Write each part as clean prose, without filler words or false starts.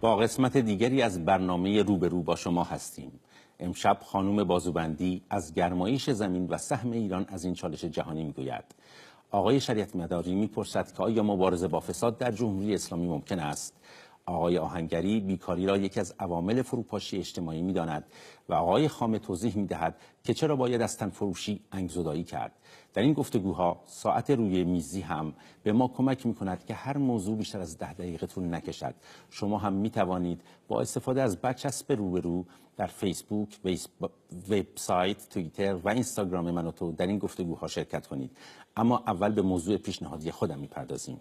با قسمت دیگری از برنامه روبرو با شما هستیم. امشب خانم بازوبندی از گرمایش زمین و سهم ایران از این چالش جهانی میگوید. آقای شریعت مداری میپرسد که آیا مبارزه با فساد در جمهوری اسلامی ممکن است؟ آقای آهنگری بیکاری را یکی از عوامل فروپاشی اجتماعی می‌داند و آقای خامه توضیح می‌دهد که چرا باید از تن‌فروشی انگ‌زدایی کرد. در این گفتگوها ساعت روی میزی هم به ما کمک می‌کند که هر موضوع بیشتر از 10 دقیقه طول نکشد. شما هم می‌توانید با استفاده از برچسب روبرو در فیسبوک، وبسایت، توییتر و اینستاگرام من و تو در این گفتگوها شرکت کنید. اما اول به موضوع پیشنهادی خودم می‌پردازیم.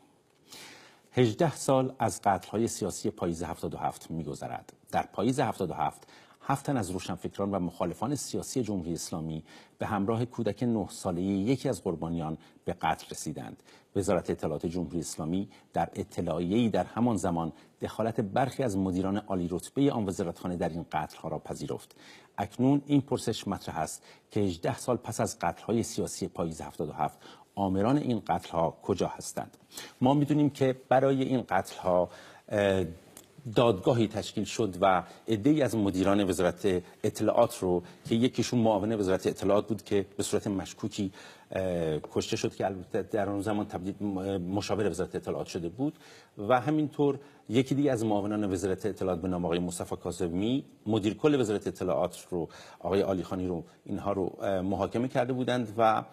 18 سال از قتل‌های سیاسی پاییز 77 می‌گذرد. در پاییز 77 7 تن از روشنفکران و مخالفان سیاسی جمهوری اسلامی به همراه کودک 9 ساله یکی از قربانیان به قتل رسیدند. وزارت اطلاعات جمهوری اسلامی در اطلاعیه‌ای در همان زمان دخالت برخی از مدیران عالی رتبه آن وزارتخانه در این قتل‌ها را پذیرفت. اکنون این پرسش مطرح است که 18 سال پس از قتل‌های سیاسی پاییز 77 آمران این قتل‌ها کجا هستند؟ ما می‌دونیم که برای این قتل‌ها دادگاهی تشکیل شد و عده‌ای از مدیران وزارت اطلاعات رو که یکیشون معاون وزارت اطلاعات بود که به صورت مشکوکی کشته شد که البته در اون زمان تبدیل مشاور وزارت اطلاعات شده بود و همینطور یکی دیگه از معاونان وزارت اطلاعات به نام آقای مصطفی کاظمی مدیر کل وزارت اطلاعات رو آقای عالیخانی رو اینها رو محاکمه کرده بودند و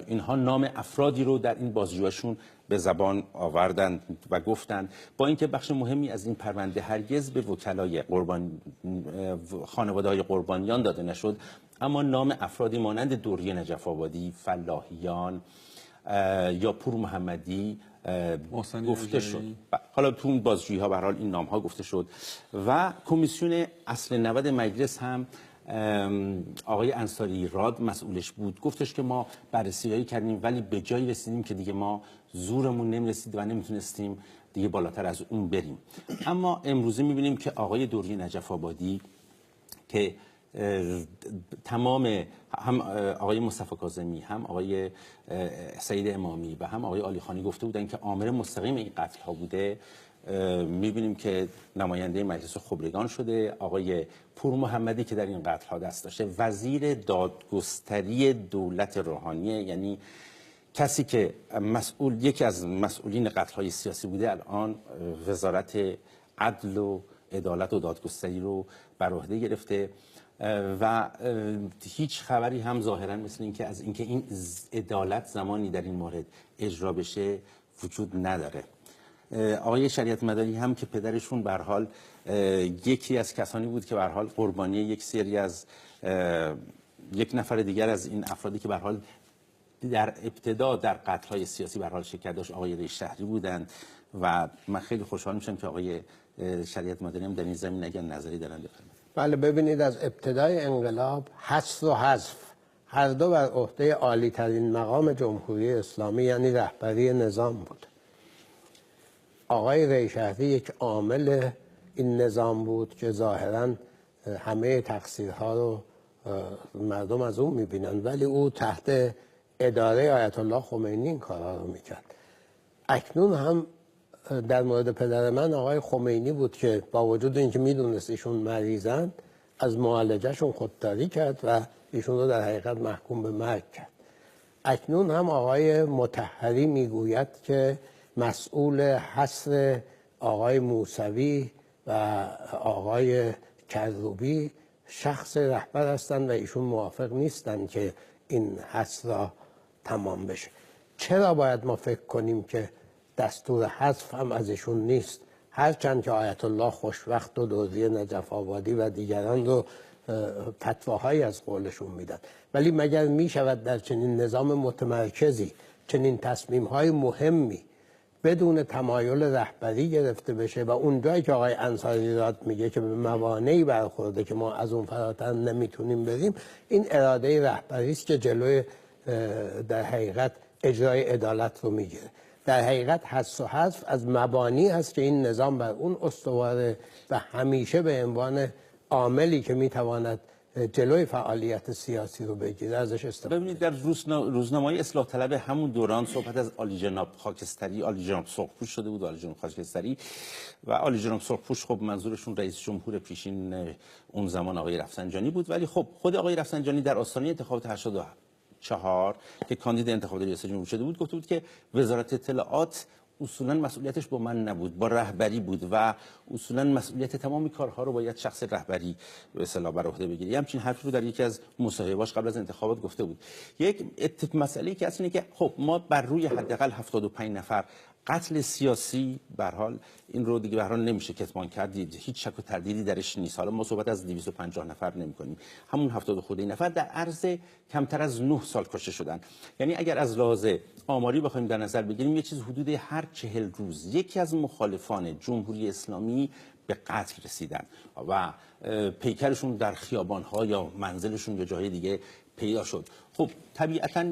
اینها نام افرادی رو در این بازجوییشون به زبان آوردند و گفتند با اینکه بخش مهمی از این پرونده هرگز به وکلای خانواده‌های قربانیان داده نشد، اما نام افرادی مانند دوری نجف آبادی، فلاحیان یا پور محمدی گفته شد. حالا تو اون بازجویی ها به هر حال این نام ها گفته شد و کمیسیون اصل 90 مجلس هم آقای انصاری راد مسئولش بود، گفتش که ما بررسی‌هایی کردیم ولی به جایی رسیدیم که دیگه ما زورمون نمی‌رسید و نمیتونستیم دیگه بالاتر از اون بریم. اما امروزه می‌بینیم که آقای دوری نجف آبادی که تمام هم آقای مصطفی کاظمی هم آقای سعید امامی و هم آقای عالیخانی گفته بودن که عامل مستقیم این قتل ها بوده، می‌بینیم که نماینده مجلس خبرگان شده آقای پور محمدی که در این قتل ها دست داشته، وزیر دادگستری دولت روحانیه، یعنی کسی که یکی از مسئولین قتل های سیاسی بوده، الان وزارت عدل و عدالت و دادگستری رو بر عهده گرفته و هیچ خبری هم ظاهرا مثل اینکه از اینکه این عدالت زمانی در این مورد اجرا بشه وجود نداره. آقای شریعت مداری هم که پدرشون به هر حال یکی از کسانی بود که به هر حال قربانی یک سری از یک نفر دیگر از این افرادی که به هر حال در ابتدا در قتل‌های سیاسی به هر حال شرکت داشت آقای ریش شهری بودند و من خیلی خوشحال میشم که آقای شریعت مداری هم در این زمین اگر نظری دارن بفرمایید. بله، ببینید از ابتدای انقلاب حذف و حذف هر دو بر عهده عالی ترین مقام جمهوری اسلامی یعنی رهبری نظام بود. آقای ریشهری یک عامل این نظام بود که ظاهراً همه تقصیرها رو مردم از اون میبینن، ولی او تحت اداره آیت الله خمینی این کارها رو میکرد. اکنون هم در مورد پدر من آقای خمینی بود که با وجود اینکه میدونست ایشون مریضن از معالجهشون خودداری کرد و ایشون رو در حقیقت محکوم به مرگ کرد. اکنون هم آقای مطهری میگوید که مسئول حصر آقای موسوی و آقای کروبی شخص رهبر هستند و ایشون موافق نیستند که این حصر را تمام بشه. چرا باید ما فکر کنیم که دستور حذف هم از ایشون نیست؟ هرچند که آیت الله خوشوقت و دوزی نجف آبادی و دیگران رو فتواهایی از قولشون میدن، ولی مگر میشود در چنین نظام متمرکزی چنین تصمیم‌های مهمی بدون تمایل رهبری گرفته بشه و اون جایی که آقای انصاری راد میگه که به موانعی برخورده که ما از اون فراتر نمیتونیم بریم، این اراده رهبری است که جلوی در حقیقت اجرای عدالت رو میگیره. در حقیقت حذف و حذف از مبانی هست که این نظام بر اون استواره و همیشه به عنوان عاملی که میتواند جلوی فعالیت سیاسی رو بگیره ازش استفاده. ببینید در روزنامه‌های اصلاح طلب همون دوران صحبت از عالی جناب خاکستری، عالی جناب سرخپوش شده بود، عالی جناب خاکستری و عالی جناب سرخپوش خب منظورشون رئیس جمهور پیشین اون زمان آقای رفسنجانی بود، ولی خب خود آقای رفسنجانی در آستانه انتخابات 84 که کاندید انتخابات ریاست جمهوری شده بود گفته بود که وزارت اطلاعات اصولا مسئولیتش با من نبود، با رهبری بود و اصولا مسئولیت تمامی کارها رو باید شخص رهبری به اصطلاح بر عهده بگیره. همچین حرفی رو در یکی از مصاحبه‌هاش قبل از انتخابات گفته بود. یک مسئله‌ای که اصلا اینه که خب ما بر روی حداقل 75 نفر قتل سیاسی به هر حال این رو دیگه به هر حال نمیشه کتمان کرد، هیچ شک و تردیدی درش نیست. حالا ما صحبت از 250 نفر نمی‌کنیم، همون 70 خورده نفر در عرض کمتر از 9 سال کشته شدن. یعنی اگر از لحاظ آماری بخوایم در نظر بگیریم یه چیز حدود هر 40 روز یکی از مخالفان جمهوری اسلامی به قتل رسیدن و پیکرشون در خیابان‌ها یا منزلشون یا جای دیگه پیدا شد. خب طبیعتاً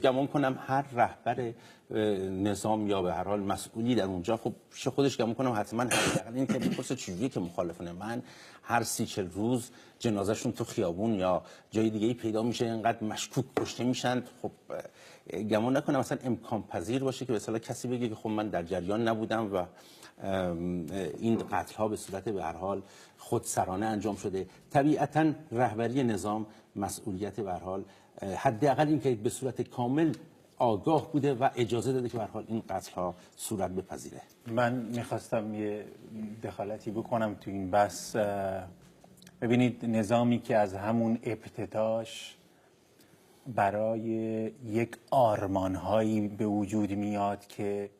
گمان کنم هر رهبر نظام یا به هر حال مسئولی در اونجا خب خودش گمان کنم حتما حداقل این که بپرسه چجوریه که مخالفان من هر 30-40 روز جنازهشون تو خیابون یا جای دیگه پیدا میشه، اینقدر مشکوک کشته میشن. خب گمان نکنم مثلا امکان پذیر باشه که به اصطلاح کسی بگه که خب من در جریان نبودم و این قتل ها به صورت به هر حال خودسرانه انجام شده. طبیعتاً رهبری نظام مسئولیت به هر حال حداقل این که به صورت کامل آگاه بوده و اجازه داده که به هر حال این قتل ها صورت بپذیره. من میخواستم یه دخالتی بکنم تو این بحث. ببینید نظامی که از همون ابتداش برای یک آرمانهایی به وجود میاد که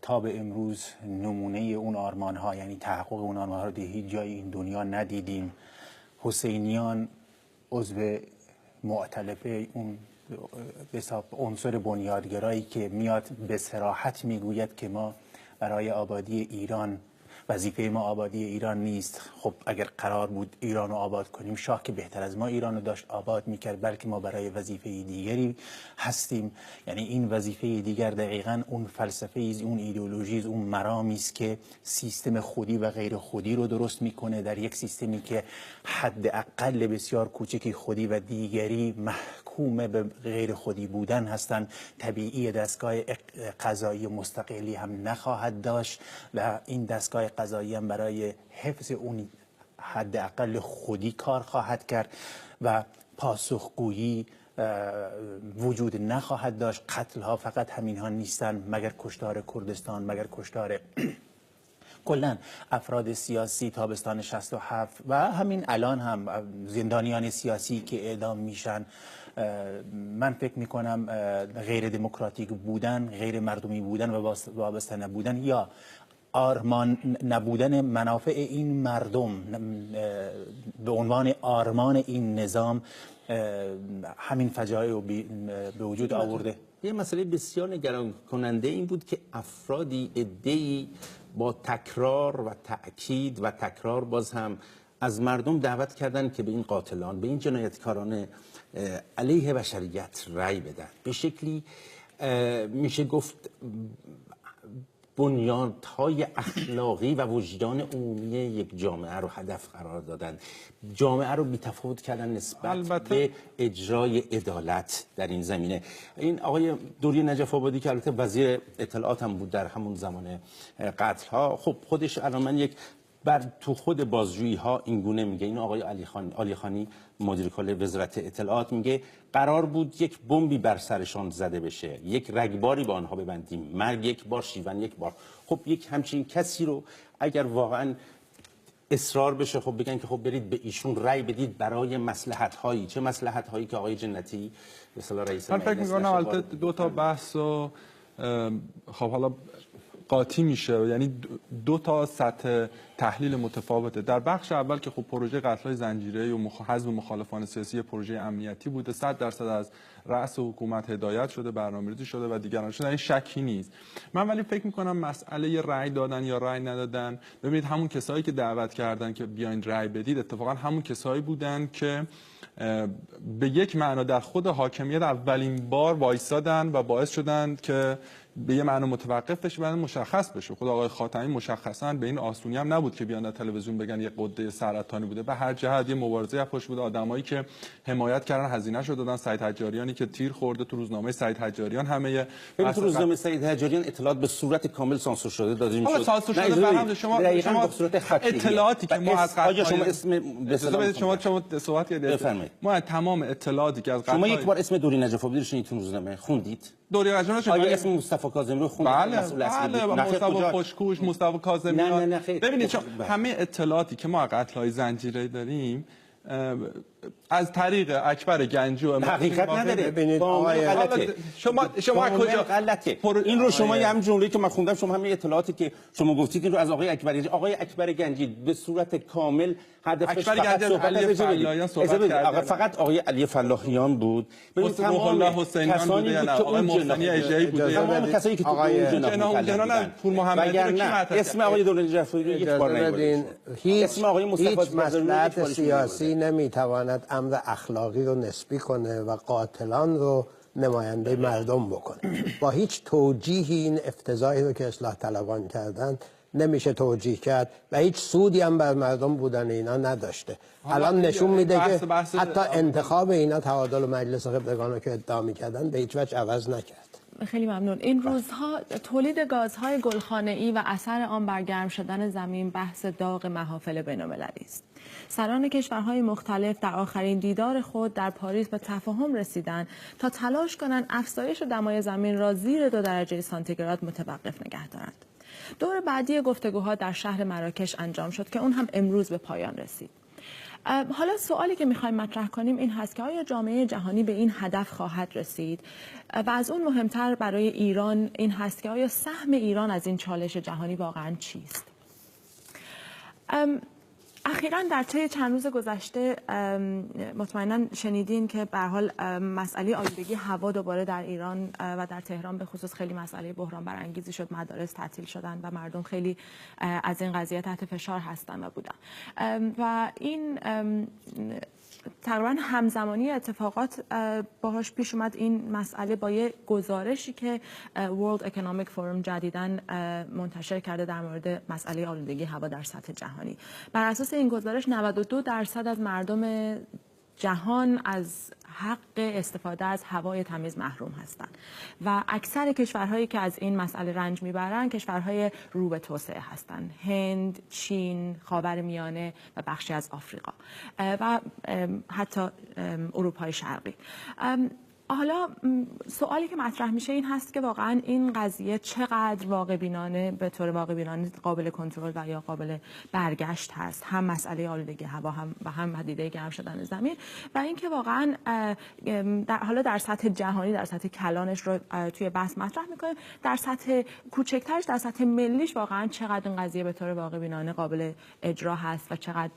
تا به امروز نمونه اون آرمانها یعنی تحقق اون آرمانها رو در هیچ جای این دنیا ندیدیم. حسینیان عضو مؤتلفه اون به حساب عنصر بنیادگرایی که میاد به صراحت میگوید که ما برای آبادی ایران وظیفه ما آبادی ایران نیست. خب اگر قرار بود ایران رو آباد کنیم شاه که بهتر از ما ایران رو داشت آباد میکرد، بلکه ما برای وظیفه دیگری هستیم. یعنی این وظیفه دیگر دقیقاً اون فلسفه ایز، اون ایدئولوژی، اون مرامی است که سیستم خودی و غیر خودی رو درست میکنه در یک سیستمی که حداقل بسیار کوچکی خودی و دیگری محکوم به غیر خودی بودن هستند. طبیعی دستگاه قضایی مستقلی هم نخواهد داشت و این دستگاه قضایی هم برای حفظ اون حداقل خودی کار خواهد کرد و پاسخگویی وجود نخواهد داشت. قتل ها فقط همین ها نیستن، مگر کشتار کردستان، مگر کشتار کلن افراد سیاسی تابستان 67 و همین الان هم زندانیان سیاسی که اعدام میشن. من فکر میکنم غیر دموکراتیک بودن، غیر مردمی بودن و وابسته نبودن یا آرمان نبودن منافع این مردم به عنوان آرمان این نظام همین فجایع رو به وجود آورده. یه مسئله بسیار نگران کننده این بود که افرادی عده‌ای با تکرار و تأکید و تکرار باز هم از مردم دعوت کردن که به این قاتلان، به این جنایتکاران علیه بشریت رأی بدن. به شکلی میشه گفت بنیادهای اخلاقی و وجدان عمومی یک جامعه رو هدف قرار دادن، جامعه رو بی‌تفاوت کردن نسبت به اجرای عدالت در این زمینه. این آقای دوری نجف آبادی که البته وزیر اطلاعات هم بود در همون زمان قتل ها، خب خودش الان من یک تو خود بازجویی ها این گونه میگه. این آقای علی خانی مدیر کل وزارت اطلاعات میگه قرار بود یک بمبی بر سرشان زده بشه، یک رگباری با آنها ببندیم، مرگ یک بار، شیون یک بار. خب یک همچین کسی رو اگر واقعا اصرار بشه خب بگن که خب برید به ایشون رأی بدید برای مصلحت هایی، چه مصلحت هایی که آقای جنتی به اصطلاح رئیس من فکر می‌کنم البته دو تا بحث و خب حالا قاطی میشه، یعنی دو تا سطح تحلیل متفاوته. در بخش اول که خب پروژه قتل‌های زنجیره‌ای و حزب مخالفان سیاسی پروژه امنیتی بوده، 100% از رأس حکومت هدایت شده، برنامه‌ریزی شده و دیگران شده، این شکی نیست. من ولی فکر می‌کنم مسئله رأی دادن یا رأی ندادن، ببینید همون کسایی که دعوت کردن که بیاین رأی بدید اتفاقا همون کسایی بودن که به یک معنا در خود حاکمیت اولین بار وایسادن و باعث شدن که به یه معنی متوقف بشه، بعد مشخص بشه. خود آقای خاتمی مشخصا به این آسونی هم نبود که بیان در تلویزیون بگن یه غده سرطانی بوده. به هر جهت یه مبارزه پشت بوده، آدمایی که حمایت کردن هزینه‌شو دادن. سعید حجاریانی که تیر خورده تو روزنامه سعید حجاریان، همه تو روزنامه سعید حجاریان اطلاعات به صورت کامل سانسور شده داده میشد. سانسور شده فرهم شما به صورت خطی اطلاعاتی که ما از آیا شما اسم به شما صحبت کردید، ما تمام اطلاعاتی که از شما یک بار اسم دوری نجف‌آبادی رو شنیدید تو روزنامه خوندید؟ دوری نجف‌آبادی آیا اسم مصطفی کاظمی رو خوندید؟ بله مصطفی خوشکوش، مصطفی کاظمی. نه ببینید همه اطلاعاتی که ما از قتل‌های زنجیره‌ای داریم از طریق اکبر گنجی و حقیقت نداره. ببینید شما کجا غلطه این رو شما هم جمله‌ای که من خوندم، شما همین اطلاعاتی که شما گفتید این رو از آقای اکبر گنجی به صورت کامل هدفش فقط آقای علی فلاحیان بود. ببینید تمام حسینیان بوده یا نه آقای محسنی اژه‌ای بوده، تمام کسایی که تو اون جناح پور محمدی رو کی مطرح اسم آقای دولت جعفری رو یک بار نمی‌برید. اسم آقای مصطفی مصلحت سیاسی نمیتواند امر اخلاقی رو نسبی کنه و قاتلان رو نماینده مردم بکنه. با هیچ توجیهی این افتضاحی رو که اصلاح طلبان کردن نمیشه توجیه کرد و هیچ سودی هم بر مردم بودن اینا نداشته. الان نشون میده که حتی انتخاب اینا تعادل مجلس خبرگان رو که ادعا میکردن به هیچ وجه عوض نکرد. خیلی ممنون. این روزها تولید گازهای گلخانه‌ای و اثر آن بر گرم شدن زمین بحث داغ محافل بین‌المللی است. سران کشورهای مختلف در آخرین دیدار خود در پاریس به تفاهم رسیدند تا تلاش کنند افزایش دمای زمین را زیر 2 درجه سانتیگراد متوقف نگه دارند. دور بعدی گفتگوها در شهر مراکش انجام شد که اون هم امروز به پایان رسید. حالا سوالی که میخوایم مطرح کنیم این هست که آیا جامعه جهانی به این هدف خواهد رسید و از اون مهمتر برای ایران این هست که آیا سهم ایران از این چالش جهانی واقعا چیست؟ اخیراً در طی چند روز گذشته مطمئناً شنیدین که به هر حال مسئله آلودگی هوا دوباره در ایران و در تهران به خصوص خیلی مسئله بحران برانگیزی شد. مدارس تعطیل شدن و مردم خیلی از این قضیه تحت فشار هستن و بودن و این تقریباً همزمانی اتفاقات باهاش پیش اومد این مسئله با یه گزارشی که World Economic Forum جدیداً منتشر کرده در مورد مسئله آلودگی هوا در سطح جهانی. بر اساس این گزارش 92% از مردم جهان از حق استفاده از هوای تمیز محروم هستند و اکثر کشورهایی که از این مسئله رنج میبرند کشورهای رو به توسعه هستند: هند، چین، خاورمیانه و بخشی از آفریقا و حتی اروپای شرقی. حالا سوالی که مطرح میشه این هست که واقعا این قضیه چقدر واقع بینانه به طور واقع بینانه قابل کنترل و یا قابل برگشت هست، هم مسئله آلودگی هوا هم پدیده گرم شدن زمین و اینکه واقعا حالا در سطح جهانی در سطح کلانش رو توی بحث مطرح میکنه، در سطح کوچکترش در سطح ملیش واقعا چقدر این قضیه به طور واقع بینانه قابل اجرا هست و چقدر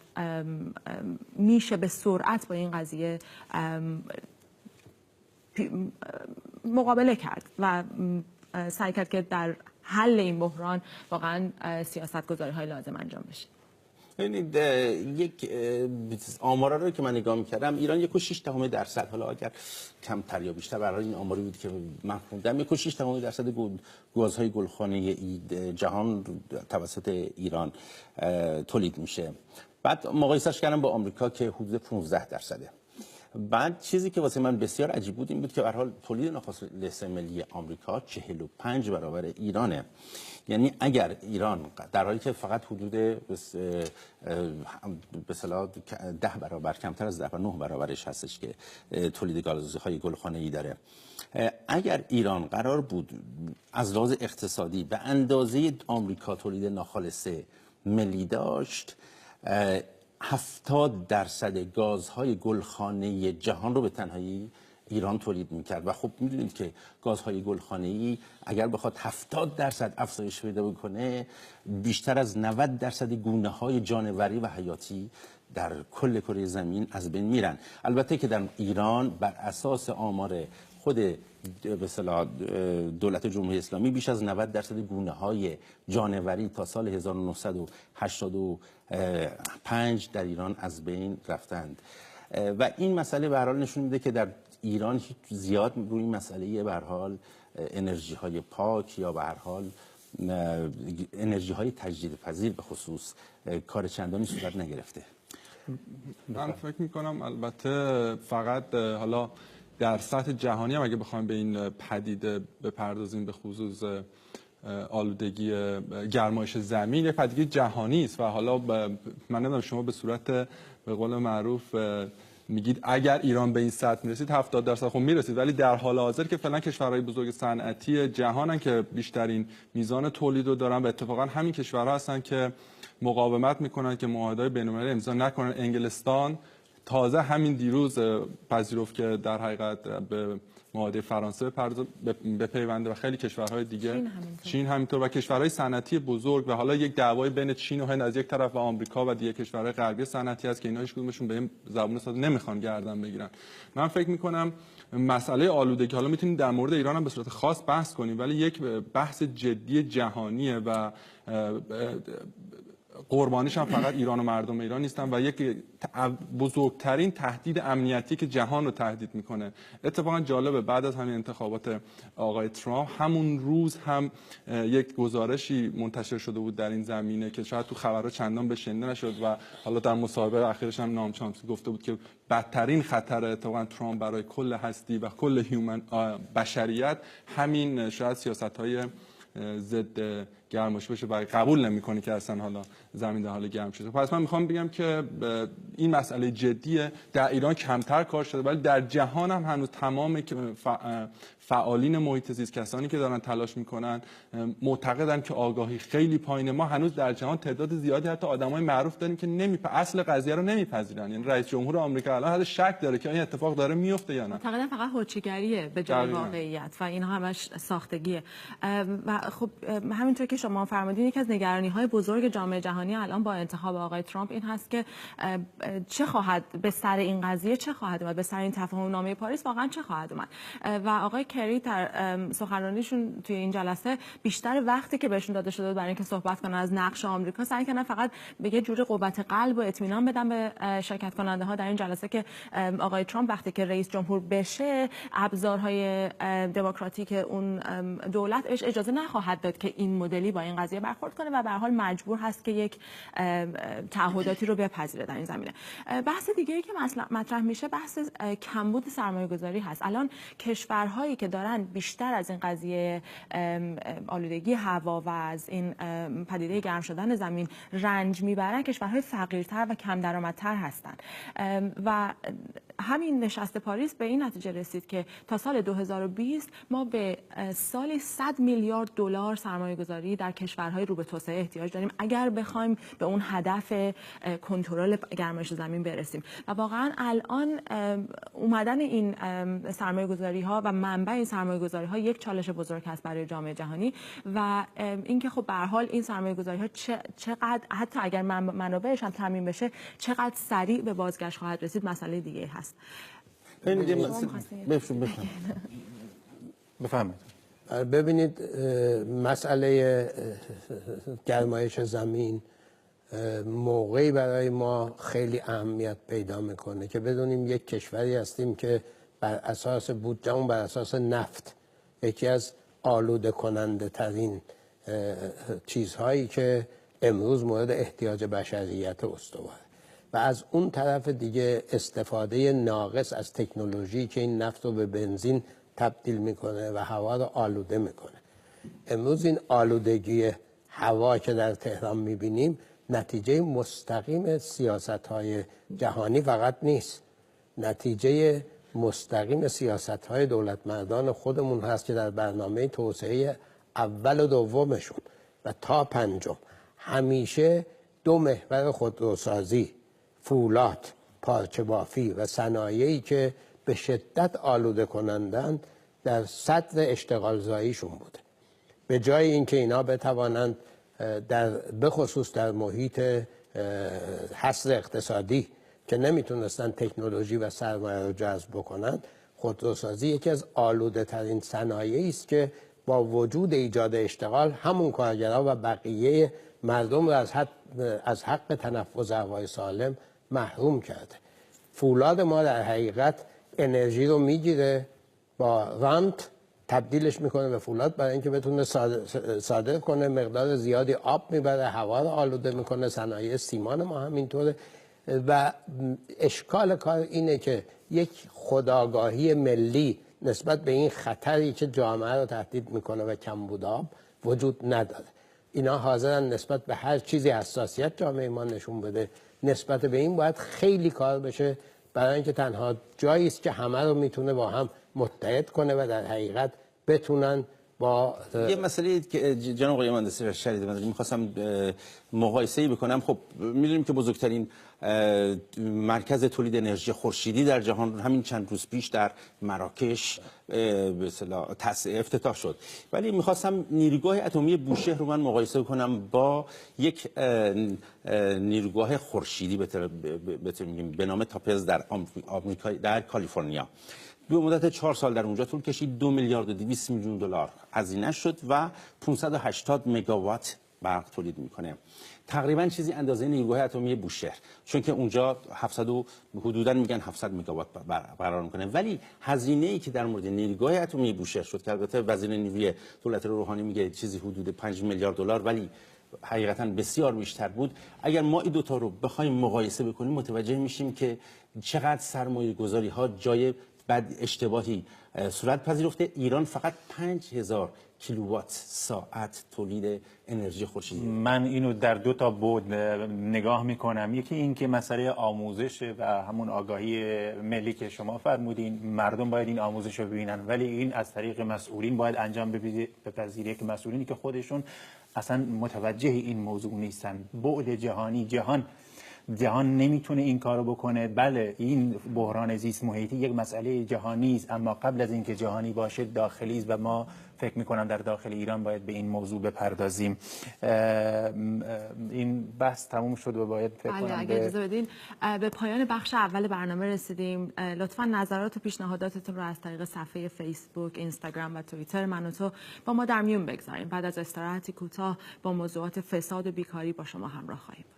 میشه به سرعت با این قضیه مقابله کرد و سعی کرد که در حل این بحران واقعا سیاست‌گذاری‌های لازم انجام بشه. ببینید یک آمارا رو که من نگاه می‌کردم ایران 1.6% حالا اگر کمتر یا بیشتر برای این آماری بود که من خوندم 1.6% گازهای گلخانه جهان توسط ایران تولید میشه. بعد مقایسهش کردم با آمریکا که حدود 15%. بعد چیزی که واسه من بسیار عجیب بود این بود که به هر حال تولید ناخالص ملی آمریکا 45 برابر ایرانه. یعنی اگر ایران در حالی که فقط حدود به اصطلاح 10 برابر کمتر از 9 برابرش هستش که تولید گازهای گلخانه‌ای داره، اگر ایران قرار بود از لحاظ اقتصادی به اندازه آمریکا تولید ناخالص ملی داشت 70% گازهای گلخانه‌ای جهان رو به تنهایی ایران تولید میکرد و خب میدونید که گازهای گلخانه‌ای اگر بخواد 70% افزایش پیدا بکنه بیشتر از 90% گونه‌های جانوری و حیاتی در کل کره زمین از بین میرن. البته که در ایران بر اساس آمار خود به اصطلاح دولت جمهوری اسلامی بیش از 90% گونه‌های جانوری تا سال 1985 در ایران از بین رفتند و این مسئله به هر حال نشون میده که در ایران زیاد روی این مسئله به هر حال انرژی های پاک یا به هر حال انرژی های تجدید پذیر به خصوص کار چندانی صورت نگرفته. من فکر میکنم البته فقط حالا در سطح جهانی هم اگه بخوایم به این پدیده بپردازیم به خصوص آلودگی گرمایش زمین، یک پدیده جهانی است و حالا من نمیدونم شما به صورت به قول معروف میگید اگر ایران به این سطح میرسید 70% خب میرسید، ولی در حال حاضر که فعلا کشورهای بزرگ صنعتی جهانن که بیشترین میزان تولید رو دارن و اتفاقا همین کشورها هستن که مقاومت میکنن که معاهده‌های بین‌المللی امضا نکنن. انگلستان تازه همین دیروز پذیرفت که در حقیقت به معاهده فرانسه بپیونده و خیلی کشورهای دیگه، چین همینطور و کشورهای صنعتی بزرگ و حالا یک دعوای بین چین و هند از یک طرف و آمریکا و دیگه کشورهای غربی صنعتی هست که اینا هیچ کدومشون به این زبون ساده نمیخوان گردن بگیرن. من فکر میکنم مسئله آلودگی حالا میتونیم در مورد ایران هم به صورت خاص بحث کنیم، ولی یک بحث جدی جهانیه و قربانیش هم فقط ایران و مردم ایران نیستن و یک بزرگترین تهدید امنیتی که جهان رو تهدید میکنه. اتفاقا جالبه بعد از همین انتخابات آقای ترامپ همون روز هم یک گزارشی منتشر شده بود در این زمینه که شاید تو خبرها چندان به شنیده نشد و حالا در مصاحبه اخیرش هم نام چامسکی گفته بود که بدترین خطر اتفاقا ترامپ برای کل هستی و کل بشریت همین شاید سیاست‌های ضد گرمایش بشه و قبول نمی‌کنه که اصلا حالا زمین در حال گرم شده. پس من میخوام بگم که این مسئله جدیه. در ایران کمتر کار شده ولی در جهان هم هنوز تمام فعالین محیط زیست، کسانی که دارن تلاش میکنن، معتقدن که آگاهی خیلی پایینه. ما هنوز در جهان تعداد زیادی حتی آدمای معروف داریم که اصل قضیه رو نمیپذیرن. یعنی رئیس جمهور آمریکا الان حتی شک داره که این اتفاق داره میفته یا نه. معتقدن فقط هوچیگریه به جای واقعیت و اینا همش ساختگیه. و خب همینطور که شما فرمودین یکی از نگرانی‌های بزرگ جامعه جهانی الان با انتخاب آقای ترامپ این هست که چه خواهد به سر این قضیه چه خواهد اومد، به سر این تفاهم‌نامه پاریس واقعا چه خواهد اومد. و آقای کری در سخنرانیشون توی این جلسه بیشتر وقتی که بهشون داده شده برای اینکه صحبت کنن از نقش آمریکا سعی کردن فقط به یه جور قوت قلب و اطمینان بدن به شرکت کننده ها در این جلسه که آقای ترامپ وقتی که رئیس جمهور بشه ابزارهای دموکراتیک اون دولت اجازه نخواهد داد که این مدلی با این قضیه برخورد کنه و به هر حال مجبور هست که یک تعهداتی رو بپذیره در این زمینه. بحث دیگه‌ای که مطرح میشه بحث کمبود سرمایه‌گذاری هست. الان کشورهایی که دارن بیشتر از این قضیه آلودگی هوا و از این پدیده گرم شدن زمین رنج میبرن کشورهای فقیرتر و کم درآمدتر هستند و همین نشست پاریس به این نتیجه رسید که تا سال 2020 ما به سالی 100 میلیارد دلار سرمایه‌گذاری در کشورهای رو به توسعه احتیاج داریم اگر بخوایم به اون هدف کنترل گرمایش زمین برسیم. و واقعا الان اومدن این سرمایه‌گذاری‌ها و منبع این سرمایه‌گذاری‌ها یک چالش بزرگ است برای جامعه جهانی و اینکه خب به هر حال این سرمایه‌گذاری‌ها چقدر حتی اگر منابعش هم تامین بشه چقدر سریع به بازگشت خواهد رسید مسئله دیگه هست. ببینید مسئله گرمایش زمین موقعی برای ما خیلی اهمیت پیدا میکنه که بدونیم یک کشوری هستیم که بر اساس بودجه‌مون بر اساس نفت یکی از آلوده کننده ترین چیزهایی که امروز مورد احتیاج بشریت استواره و از اون طرف دیگه استفاده ناقص از تکنولوژی که این نفت رو به بنزین تبدیل میکنه و هوا رو آلوده میکنه. امروز این آلودگی هوا که در تهران میبینیم نتیجه مستقیم سیاست‌های جهانی فقط نیست، نتیجه مستقیم سیاست‌های دولتمردان خودمون هست که در برنامه توسعه اول و دومشون و تا پنجم همیشه دو محور خودروسازی، فولاد، پارچه بافی و صنایعی که به شدت آلوده کنندن در صدر اشتغال زاییشون بوده. به جای اینکه اینا بتوانند به خصوص در محیط حصر اقتصادی که نمیتونستن تکنولوژی و سرمایه رو جذب بکنن، خودروسازی یکی از آلوده ترین صنایعی است که با وجود ایجاد اشتغال همون کارگرها و بقیه مردم رو از حق تنفس هوای سالم محروم کرده. فولاد ما در حقیقت انرژی رو میگیره با رانت تبدیلش میکنه به فولاد برای اینکه بتونه صادر کنه. مقدار زیادی آب میبره، هوا رو آلوده میکنه. صنایع سیمان ما همینطوره. و اشکال کار اینه که یک خودآگاهی ملی نسبت به این خطری که جامعه رو تهدید میکنه و کمبود آب وجود نداره. اینا حاضرن نسبت به هر چیزی حساسیت جامعه ما نشون بده. نسبت به این باید خیلی کار بشه، برای اینکه تنها جایی است که همه رو میتونه با هم متحد کنه و در حقیقت بتونن با یه مسئله که جناب آقای مهندس شریعت مداری می‌خواستم مقایسه‌ای بکنم. خب می‌دونیم که بزرگترین مرکز تولید انرژی خورشیدی در جهان همین چند روز پیش در مراکش به اصطلاح افتتاح شد، ولی می‌خواستم نیروگاه اتمی بوشهر رو من مقایسه کنم با یک نیروگاه خورشیدی به نام تاپز در آمریکا در کالیفرنیا. به مدت 4 سال در اونجا طول کشید. 2 میلیارد و 200 میلیون دلار هزینه شد و 580 مگاوات برق تولید میکنه. تقریبا چیزی اندازه نیروگاه اتمی بوشهر، چون که اونجا حدوداً میگن 700 مگاوات برقرار میکنه. ولی هزینه ای که در مورد نیروگاه اتمی بوشهر شد که البته وزیر نیروی دولت روحانی میگه چیزی حدود 5 میلیارد دلار، ولی حقیقتا بسیار بیشتر بود. اگر ما این دوتا رو بخوایم مقایسه بکنیم متوجه میشیم که چقدر سرمایه گذاری ها جای بعد اشتباهی صورت پذیرفته. ایران فقط 5000 کیلووات ساعت تولید انرژی خورشیدی. من اینو در 2 تا بعد نگاه میکنم. یکی این که مسئله آموزش و همون آگاهی ملی که شما فرمودین، مردم باید این آموزش رو ببینن، ولی این از طریق مسئولین باید انجام بپذیره که مسئولینی که خودشون اصلا متوجه این موضوع نیستن. بعد جهانی، جهان نمیتونه این کارو بکنه. بله این بحران زیست محیطی یک مسئله جهانی است، اما قبل از اینکه جهانی باشه داخلی است و ما فکر میکنم در داخل ایران باید به این موضوع بپردازیم. این بحث تموم شد و باید فکر کنم اگه اجازه بدین به پایان بخش اول برنامه رسیدیم. لطفاً نظرات و پیشنهاداتتون رو از طریق صفحه فیسبوک، اینستاگرام و توییتر من و تو با ما در میون بگذاریم. بعد از استراحتی کوتاه با موضوعات فساد و بیکاری با شما همراه خواهیم بود.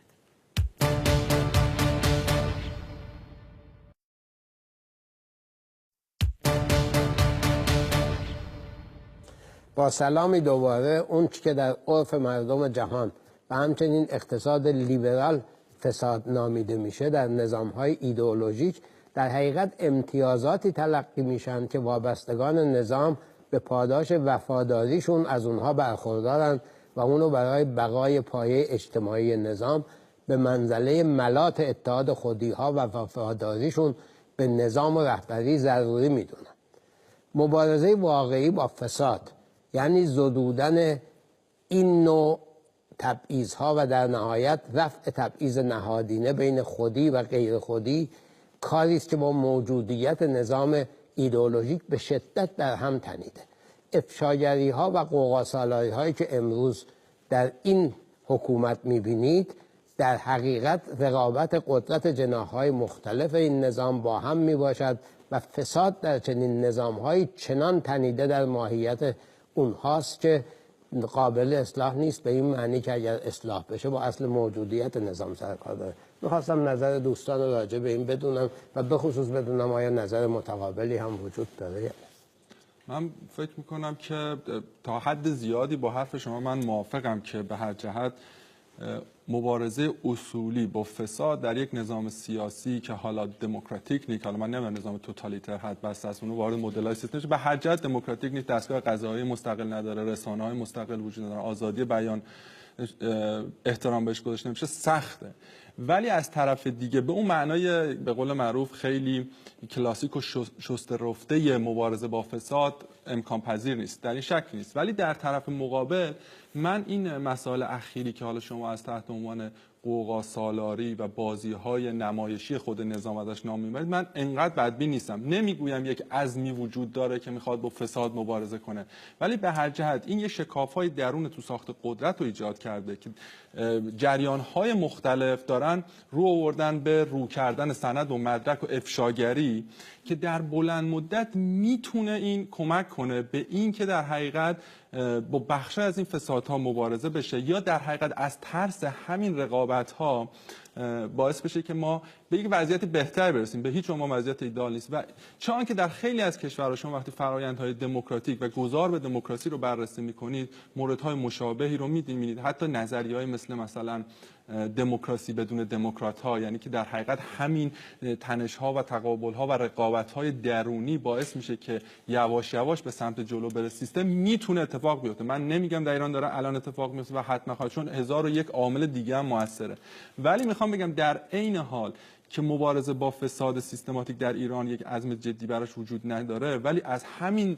با سلامی دوباره، اون که در عرف مردم جهان و همچنین اقتصاد لیبرال فساد نامیده میشه، در نظام‌های ایدئولوژیک در حقیقت امتیازاتی تلقی میشن که وابستگان نظام به پاداش وفاداریشون از اونها برخوردارن و اونو برای بقای پایه اجتماعی نظام به منزله ملات اتحاد خودی‌ها و وفاداریشون به نظام و رهبری ضروری میدونن. مبارزه واقعی با فساد یعنی زدودن این نوع تبعیض‌ها و در نهایت رفع تبعیض نهادینه بین خودی و غیر خودی، کاری است که با موجودیت نظام ایدئولوژیک به شدت در هم تنیده. افشاگری‌ها و غوغاسالاری‌هایی که امروز در این حکومت می‌بینید در حقیقت رقابت قدرت جناح‌های مختلف این نظام با هم میباشد و فساد در چنین نظام‌هایی چنان تنیده در ماهیت اونهاست که قابل اصلاح نیست، به این معنی که اگر اصلاح بشه با اصل موجودیت نظام سرکار داره. می‌خواستم نظر دوستان رو راجع به این بدونم و به خصوص بدونم آیا نظر متقابلی هم وجود داره. من فکر میکنم که تا حد زیادی با حرف شما من موافقم که به هر جهت مبارزه اصولی با فساد در یک نظام سیاسی که حالا دموکراتیک نیست، حالا من نمیدونم نظام توتالیتر حد بسته است، اونو وارد مدل‌های سیستم به هر جهت دموکراتیک نیست، دستگاه قضایی مستقل نداره، رسانه‌های مستقل وجود نداره، آزادی بیان احترام بهش گذاشته نمیشه، سخته. ولی از طرف دیگه به اون معنای به قول معروف خیلی کلاسیک و شسته رفته مبارزه با فساد امکان پذیر نیست، در این شک نیست. ولی در طرف مقابل من این مسائل اخیری که حالا شما از تحت عنوان قوقا سالاری و بازی‌های نمایشی خود نظام ازش نام میبرید، من انقدر بدبین نیستم. نمیگویم یک عزمی وجود داره که میخواد با فساد مبارزه کنه، ولی به هر جهت این یه شکاف‌های درون تو ساخت قدرت رو ایجاد کرده که جریان‌های مختلف دارن رو آوردن به رو کردن سند و مدرک و افشاگری که در بلند مدت میتونه این کمک کنه به این که در حقیقت با بخش از این فسادها مبارزه بشه، یا در حقیقت از ترس همین رقابت‌ها باعث بشه که ما به یک وضعیت بهتر برسیم. به هیچ عنوان وضعیت ایدئال نیست و چون که در خیلی از کشورها شما وقتی فرآیندهای دموکراتیک و گذار به دموکراسی رو بررسی می‌کنید موردهای مشابهی رو می‌بینید. حتی نظریه‌های مثلا دموکراسی بدون دموکرات‌ها، یعنی که در حقیقت همین تنش‌ها و تقابل‌ها و رقابت‌های درونی باعث میشه که یواش یواش به سمت جلو بره. سیستم میتونه اتفاق بیفته. من نمیگم در ایران داره الان اتفاق میفته و حتما خواهد، چون 1001 عامل دیگه هم موثره، ولی میخوام بگم در عین حال که مبارزه با فساد سیستماتیک در ایران یک عزم جدی براش وجود نداره، ولی از همین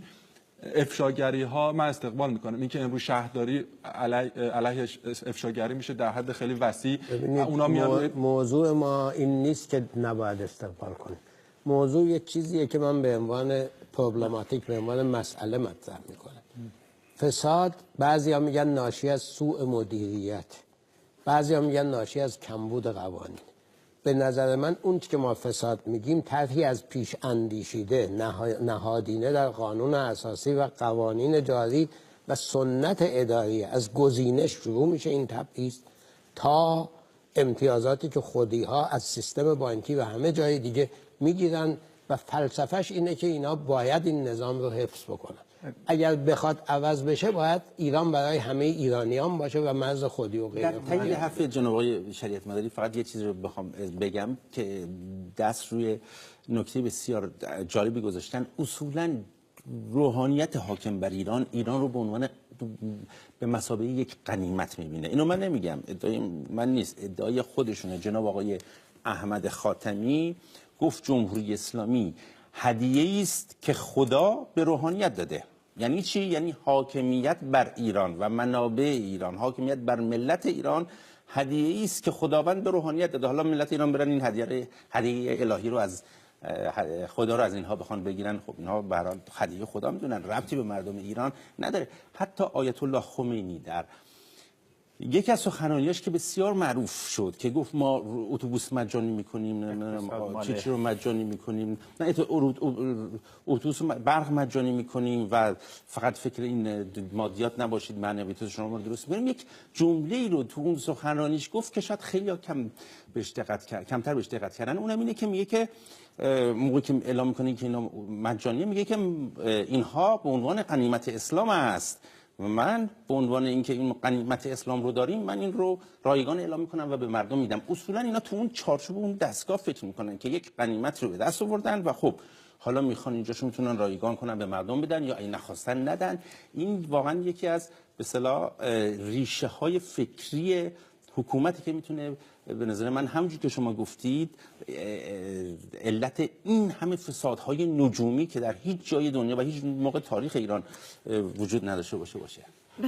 افشاگری ها من استقبال میکنم. اینکه امروز شهرداری علیه افشاگری میشه در حد خیلی وسیع، اونا میاد. موضوع ما این نیست که نباید استقبال کنیم. موضوع یک چیزیه که من به عنوان پروبلماتیک، به عنوان مسئله مطرح میکنم. فساد بعضیا میگن ناشی از سوء مدیریت، بعضیا میگن ناشی از کمبود قوانین. به نظر من اون که ما فساد میگیم طرحی از پیش اندیشیده نهادینه در قانون اساسی و قوانین جاری و سنت اداری از گزینش شروع میشه این تبعیض تا امتیازاتی که خودی‌ها از سیستم بانکی و همه جای دیگه میگیرن و فلسفهش اینه که اینا باید این نظام رو حفظ بکنن. اگر بخواد عوض بشه باید ایران برای همه ایرانیان باشه و مرز خودی و غیره. در تایید حرف جناب آقای شریعت مداری فقط یه چیزی رو بخوام بگم که دست روی نکته بسیار جالبی گذاشتن. اصولاً روحانیت حاکم بر ایران رو به عنوان به مثابه یک غنیمت میبینه. اینو من نمیگم، ادعای من نیست، ادعای خودشونه. جناب آقای احمد خاتمی گفت جمهوری اسلامی هدیه‌ای است که خدا به روحانیت داده. یعنی چی؟ یعنی حاکمیت بر ایران و منابع ایران، حاکمیت بر ملت ایران هدیه‌ای است که خداوند به روحانیت داده. حالا ملت ایران برن این هدیه الهی رو از خدا رو از اینها بخوان بگیرن، خب اینها به هر حال هدیه خدا میدونن، ربطی به مردم ایران نداره. حتی آیت الله خمینی در یکی از سخنرانیاش که بسیار معروف شد که گفت ما اتوبوس مجانی میکنیم، چی رو مجانی میکنیم، نه اتوبوس برق مجانی میکنیم و فقط فکر این مادیات نباشید، معنویات شما رو درست میکنیم. یک جمله‌ای رو تو اون سخنرانیش گفت که شاید خیلی کمتر بهش دقت کردن. اونم اینه که میگه که موقعی که اعلام میکنه که اینا مجانیه، میگه که اینها به عنوان غنیمت اسلام است و من به عنوان اینکه این غنیمت اسلام رو داریم من این رو رایگان اعلام میکنم و به مردم میدم. اصولا اینا تو اون چارچوب اون دستگاه فکر میکنن که یک غنیمت رو به دست آوردن و خب حالا میخوان اینجاشو میتونن رایگان کنن به مردم بدن یا این نخواستن ندن. این واقعا یکی از به اصطلاح ریشه های فکری حکومتی که میتونه به نظر من همونجور که شما گفتید علت این همه فسادهای نجومی که در هیچ جای دنیا و هیچ موقع تاریخ ایران وجود نداشته باشه.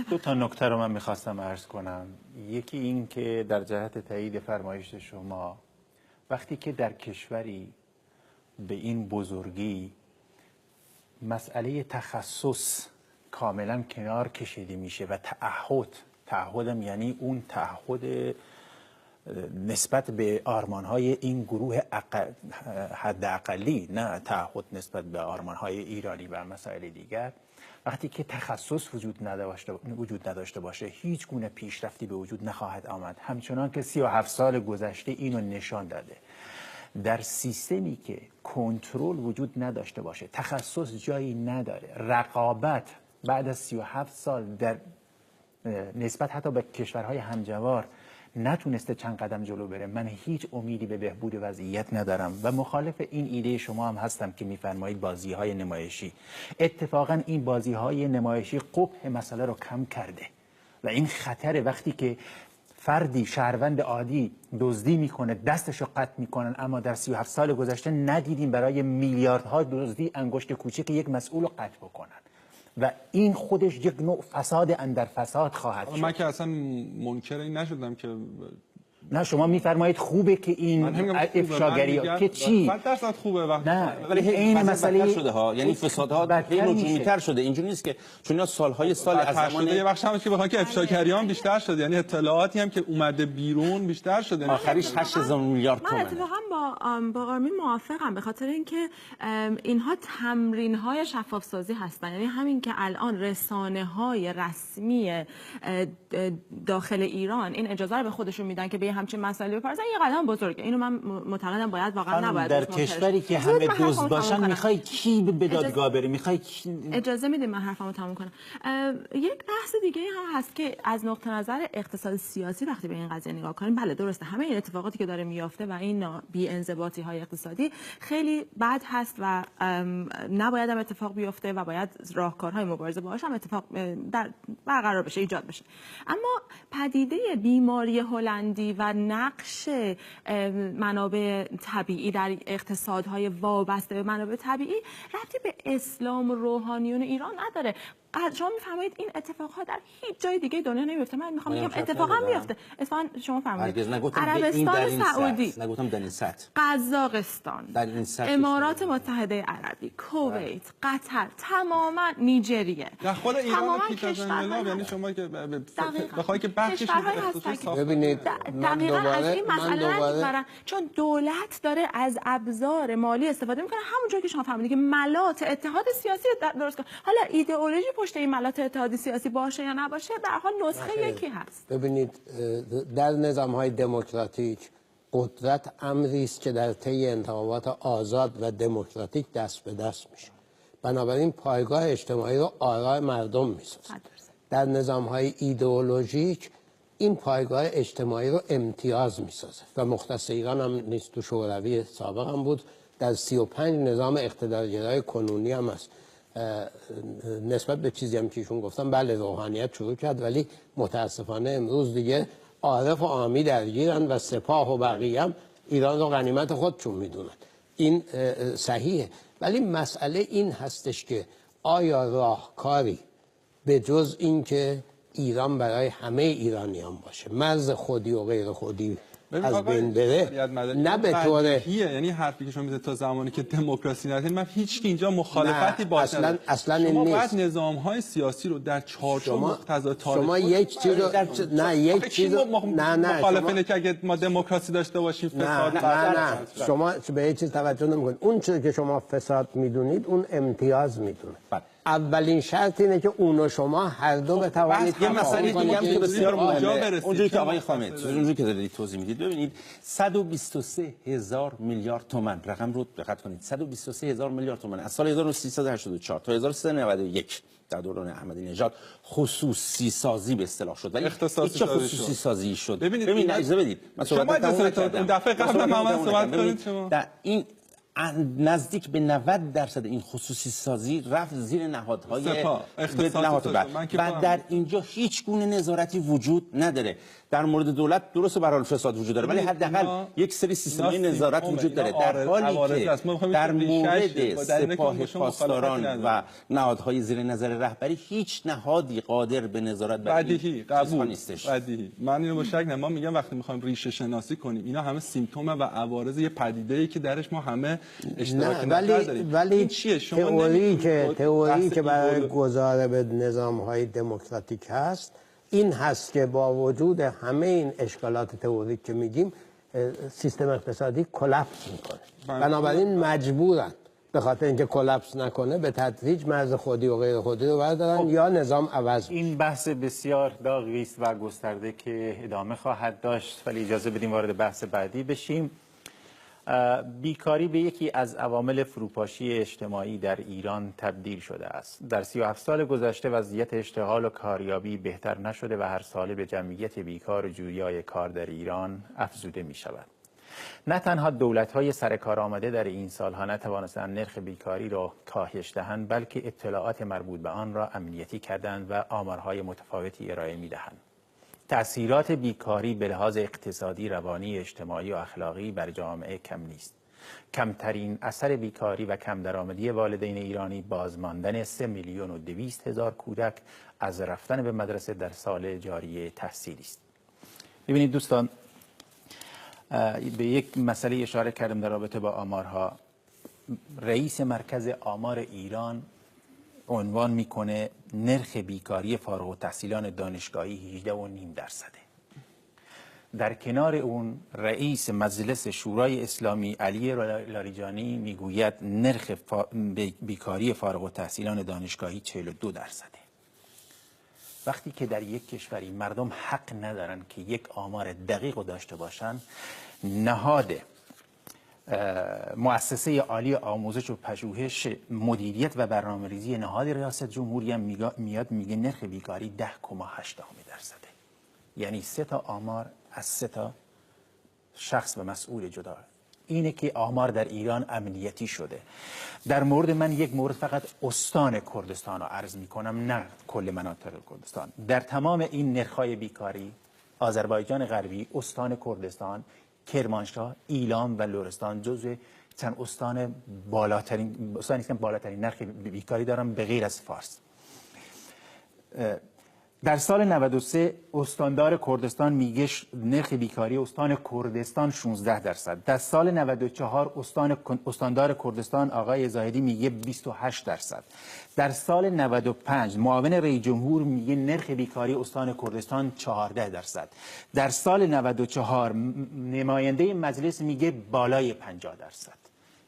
دو تا نکته رو من میخواستم عرض کنم. یکی این که در جهت تایید فرمایش شما، وقتی که در کشوری به این بزرگی مسئله تخصص کاملا کنار کشیده میشه و تعهدم یعنی اون تعهد نسبت به آرمان‌های این گروه حداقلی، نه تعهد نسبت به آرمان‌های ایرانی و مسائل دیگر. وقتی که تخصص وجود نداشته باشه هیچ گونه پیشرفتی به وجود نخواهد آمد. همچنان که 37 سال گذشته اینو نشان داده. در سیستمی که کنترل وجود نداشته باشه، تخصص جایی نداره، رقابت بعد از 37 سال در نسبت حتی به کشورهای همجوار نتونسته چند قدم جلو بره، من هیچ امیدی به بهبود وضعیت ندارم و مخالف این ایده شما هم هستم که میفرمایید بازی‌های نمایشی. اتفاقا این بازی‌های نمایشی قبح مسئله رو کم کرده و این خطر وقتی که فردی شهروند عادی دزدی میکنه دستشو قطع میکنن، اما در 37 سال گذشته ندیدیم برای میلیاردها دزدی انگشت کوچک یک مسئول رو قطع بکنن و این خودش یک نوع فساد اندر فساد خواهد شد. من که اصلا منکر این نشدم که نه شما میفرمایید خوبه که این افشاگری که چی 100% خوبه وقتی ولی این مسئله شده ها، یعنی فسادها خیلی نجومی‌تر شده. اینجوری نیست که چون اینا سالهای سال از زمان یه بخش هم که بخوان که افشاگریان بیشتر شده، یعنی اطلاعاتی هم که اومده بیرون بیشتر شده. آخریش 8000 میلیارد تومان. من اتفاقا با آرمین موافقم به خاطر اینکه اینها تمرین‌های شفاف سازی هستن. یعنی همین که الان رسانه‌های رسمی داخل ایران این اجازه رو به خودشون میدن که به همچین مسائلی بپردازن یه قدم بزرگه. اینو من معتقدم باید واقعا نباید در کشوری که همه دزد باشن میخوای کی به دادگاه بره؟ میخوای اجازه میدید من حرفمو تموم کنم. یک بحث دیگه هم هست که از نقطه نظر اقتصاد سیاسی وقتی به این قضیه نگاه کنیم، بله درسته همه این اتفاقاتی که داره میافته و این بی‌انضباطی های اقتصادی خیلی بد هست و نباید هم اتفاق بیفته و باید راهکارهای مبارزه باهاش هم اتفاق برقرار بشه، ایجاد بشه. اما پدیده بیماری هلندی و نقش منابع طبیعی در اقتصادهای وابسته به منابع طبیعی ربطی به اسلام و روحانیون ایران نداره. شما میفرمایید این اتفاقها در هیچ جای دیگه دنیا نمیفته. من میخوام بگم اتفاقا میفته. اتفاقا شما فرمودید عربستان سعودی، نگفتم در این سطح، قزاقستان، امارات متحده عربی، کویت، قطر، تماما نیجریه، در خود ایران تماما پیش از انقلاب، یعنی شما که بخوای که بخشش ببینید من از این مسئله نمیبرن چون دولت داره از ابزار مالی استفاده میکنه، همونجوری که شما فرمودید که ملات اتحاد سیاسی درست کنه. حالا ایدئولوژی پشت این ملات اتحاد سیاسی باشه یا نباشه به هر حال نسخه یکی هست. ببینید در نظام‌های دموکراتیک قدرت امری است که در طی انتخابات آزاد و دموکراتیک دست به دست میشه. بنابراین پایگاه اجتماعی رو آراء مردم میسازه. در نظام‌های ایدئولوژیک این پایگاه اجتماعی رو امتیاز میسازه و مختص ایران هم نیست، تو شوروی سابق هم بود، در 35 نظام اقتدارگرای کنونی هم هست. نسبت به چیزی هم که ایشون گفتم بله روحانیت شروع کرد، ولی متاسفانه امروز دیگه عارف و عامی درگیرن و سپاه و بقیه هم ایران رو غنیمت خودشون میدونن. این صحیحه، ولی مسئله این هستش که آیا راهکاری به جز این که ایران برای همه ایرانیان باشه، مرز خودی و غیر خودی از بین بره، نه به طور یعنی حرفی که شما میزنید تا زمانی که دموکراسی نداریم، من هیچ کی اینجا مخالفتی باشه اصلا شما این باید نظام‌های سیاسی رو در چارچوب مقتضای تاریخ شما یک چیز نه یک چیز نه مخالفه که اگه ما دموکراسی داشته باشیم فساد نه شما به یک چیز توجه نمی‌کنید. اون چیزی که شما فساد میدونید اون امتیاز میدونه. اولین شرط اینه که اون و شما هر دو بتوانید یه مسئله دیگه هم که بسیار مهمه، اونجوری که آقای خامد اونجوری که دارید توضیح میدید، ببینید 123,000 میلیارد تومان رقم رو دقت کنید، 123,000 میلیارد تومان از سال 1384 تا 1391 در دوران احمدی نژاد خصوصی سازی به اصطلاح شد، ولی چه خصوصی سازی شد؟ ببینید اجازه بدید من صحبت اون دفعه قبل من صحبت کنید. شما در این نزدیک به 90% این خصوصی سازی رفت زیر نهادهای و در اینجا هیچ گونه نظارتی وجود نداره. در مورد دولت درست به هر حال فساد وجود داره، ولی حداقل یک سری سیستم‌های نظارت وجود داره، در حالی که در مورد سپاه پاسداران و نهادهای زیر نظر رهبری هیچ نهادی قادر به نظارت بر این قبول نیستش. من اینو با شک نه، ما میگم وقتی می‌خوایم ریشه شناسی کنیم اینا همه سیمپتومه و عوارض یه پدیده‌ای که درش ما همه اشتراک نظر داریم. ولی تئوری که برای گذار به نظام‌های دموکراتیک هست این هست که با وجود همه این اشکالات تئوریک که میگیم سیستم اقتصادی کلاپس میکنه. بنابراین مجبورن به خاطر اینکه کلاپس نکنه به تدریج مرز خودی و غیر خودی رو بردارن یا نظام عوض. این بحث بسیار داغی است و گسترده که ادامه خواهد داشت، ولی اجازه بدیم وارد بحث بعدی بشیم. بیکاری به یکی از عوامل فروپاشی اجتماعی در ایران تبدیل شده است. در 37 سال گذشته وضعیت اشتغال و کاریابی بهتر نشده و هر ساله به جمعیت بیکار و جویای کار در ایران افزوده می شود. نه تنها دولت‌های سرکار آمده در این سالها نتوانستند نرخ بیکاری را کاهش دهند، بلکه اطلاعات مربوط به آن را امنیتی کردند و آمارهای متفاوتی ارائه می‌دهند. تأثیرات بیکاری به لحاظ اقتصادی، روانی، اجتماعی و اخلاقی بر جامعه کم نیست. کمترین اثر بیکاری و کم درآمدی والدین ایرانی بازماندن 3,200,000 کودک از رفتن به مدرسه در سال جاری تحصیلی است. ببینید دوستان، به یک مسئله اشاره کردم در رابطه با آمارها. رئیس مرکز آمار ایران عنوان میکنه نرخ بیکاری فارغ التحصیلان دانشگاهی 18.5%. در کنار اون رئیس مجلس شورای اسلامی علی لاریجانی میگوید نرخ بیکاری فارغ التحصیلان دانشگاهی 42%. وقتی که در یک کشوری مردم حق ندارن که یک آمار دقیق رو داشته باشن، نهاد مؤسسه عالی آموزش و پژوهش مدیریت و برنامه‌ریزی نهاد ریاست جمهوری هم میاد میگه نرخ بیکاری 10.8%. یعنی 3 تا آمار از 3 تا شخص و مسئول جدا. اینه که آمار در ایران امنیتی شده. در مورد من یک مورد فقط استان کردستان رو عرض میکنم، نه کل مناطق کردستان. در تمام این نرخ‌های بیکاری، آذربایجان غربی، استان کردستان، کرمانشاه، ایلام و لرستان جزو چند استان استانی که بالاترین نرخ بیکاری دارن به غیر از فارس. در سال 93 استاندار کردستان میگه نرخ بیکاری استان کردستان 16%. در سال 94 استاندار کردستان آقای زاهدی میگه 28%. در سال 95 معاون رئیس جمهور میگه نرخ بیکاری استان کردستان 14%. در سال 94 نماینده مجلس میگه بالای 50%.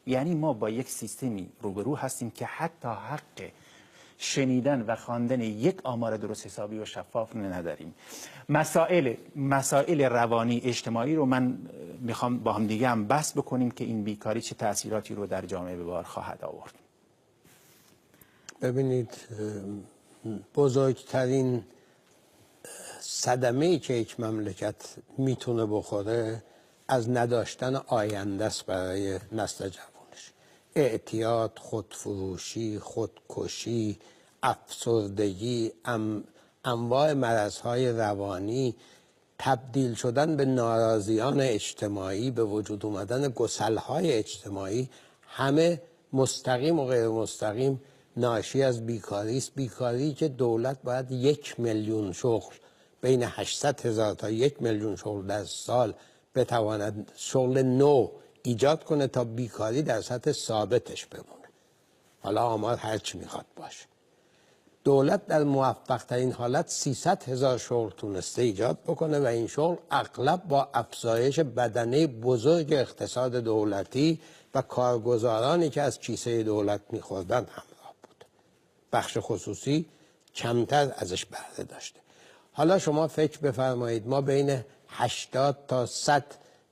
یعنی ما با یک سیستمی روبرو هستیم که حتی حق شنیدن و خواندن یک آمار درست حسابی و شفاف نداریم. مسائل روانی اجتماعی رو من میخوام با هم دیگه هم بحث بکنیم که این بیکاری چه تأثیراتی رو در جامعه به بار خواهد آورد. ببینید، بزرگترین صدمه‌ای که یک مملکت میتونه بخوره از نداشتن آینده است برای نسل جوانش. اعتیاد، خودفروشی، خودکشی، افسردگی، انواع مرضهای روانی، تبدیل شدن به ناراضیان اجتماعی، به وجود اومدن گسلهای اجتماعی، همه مستقیم و غیر مستقیم ناشی از بیکاری است. بیکاری که دولت باید 1 میلیون شغل، بین 800,000 تا 1 میلیون شغل در سال بتواند شغل نو ایجاد کنه تا بیکاری در سطح ثابتش بمونه. حالا آمار هرچی میخواد باشه. دولت در موفق ترین حالت 300,000 شغل تونسته ایجاد بکنه و این شغل اغلب با افزایش بدنه بزرگ اقتصاد دولتی و کارگزارانی که از کیسه دولت میخوردن همراه بود. بخش خصوصی کمتر ازش بهره داشته. حالا شما فکر بفرمایید ما بین 80 تا 100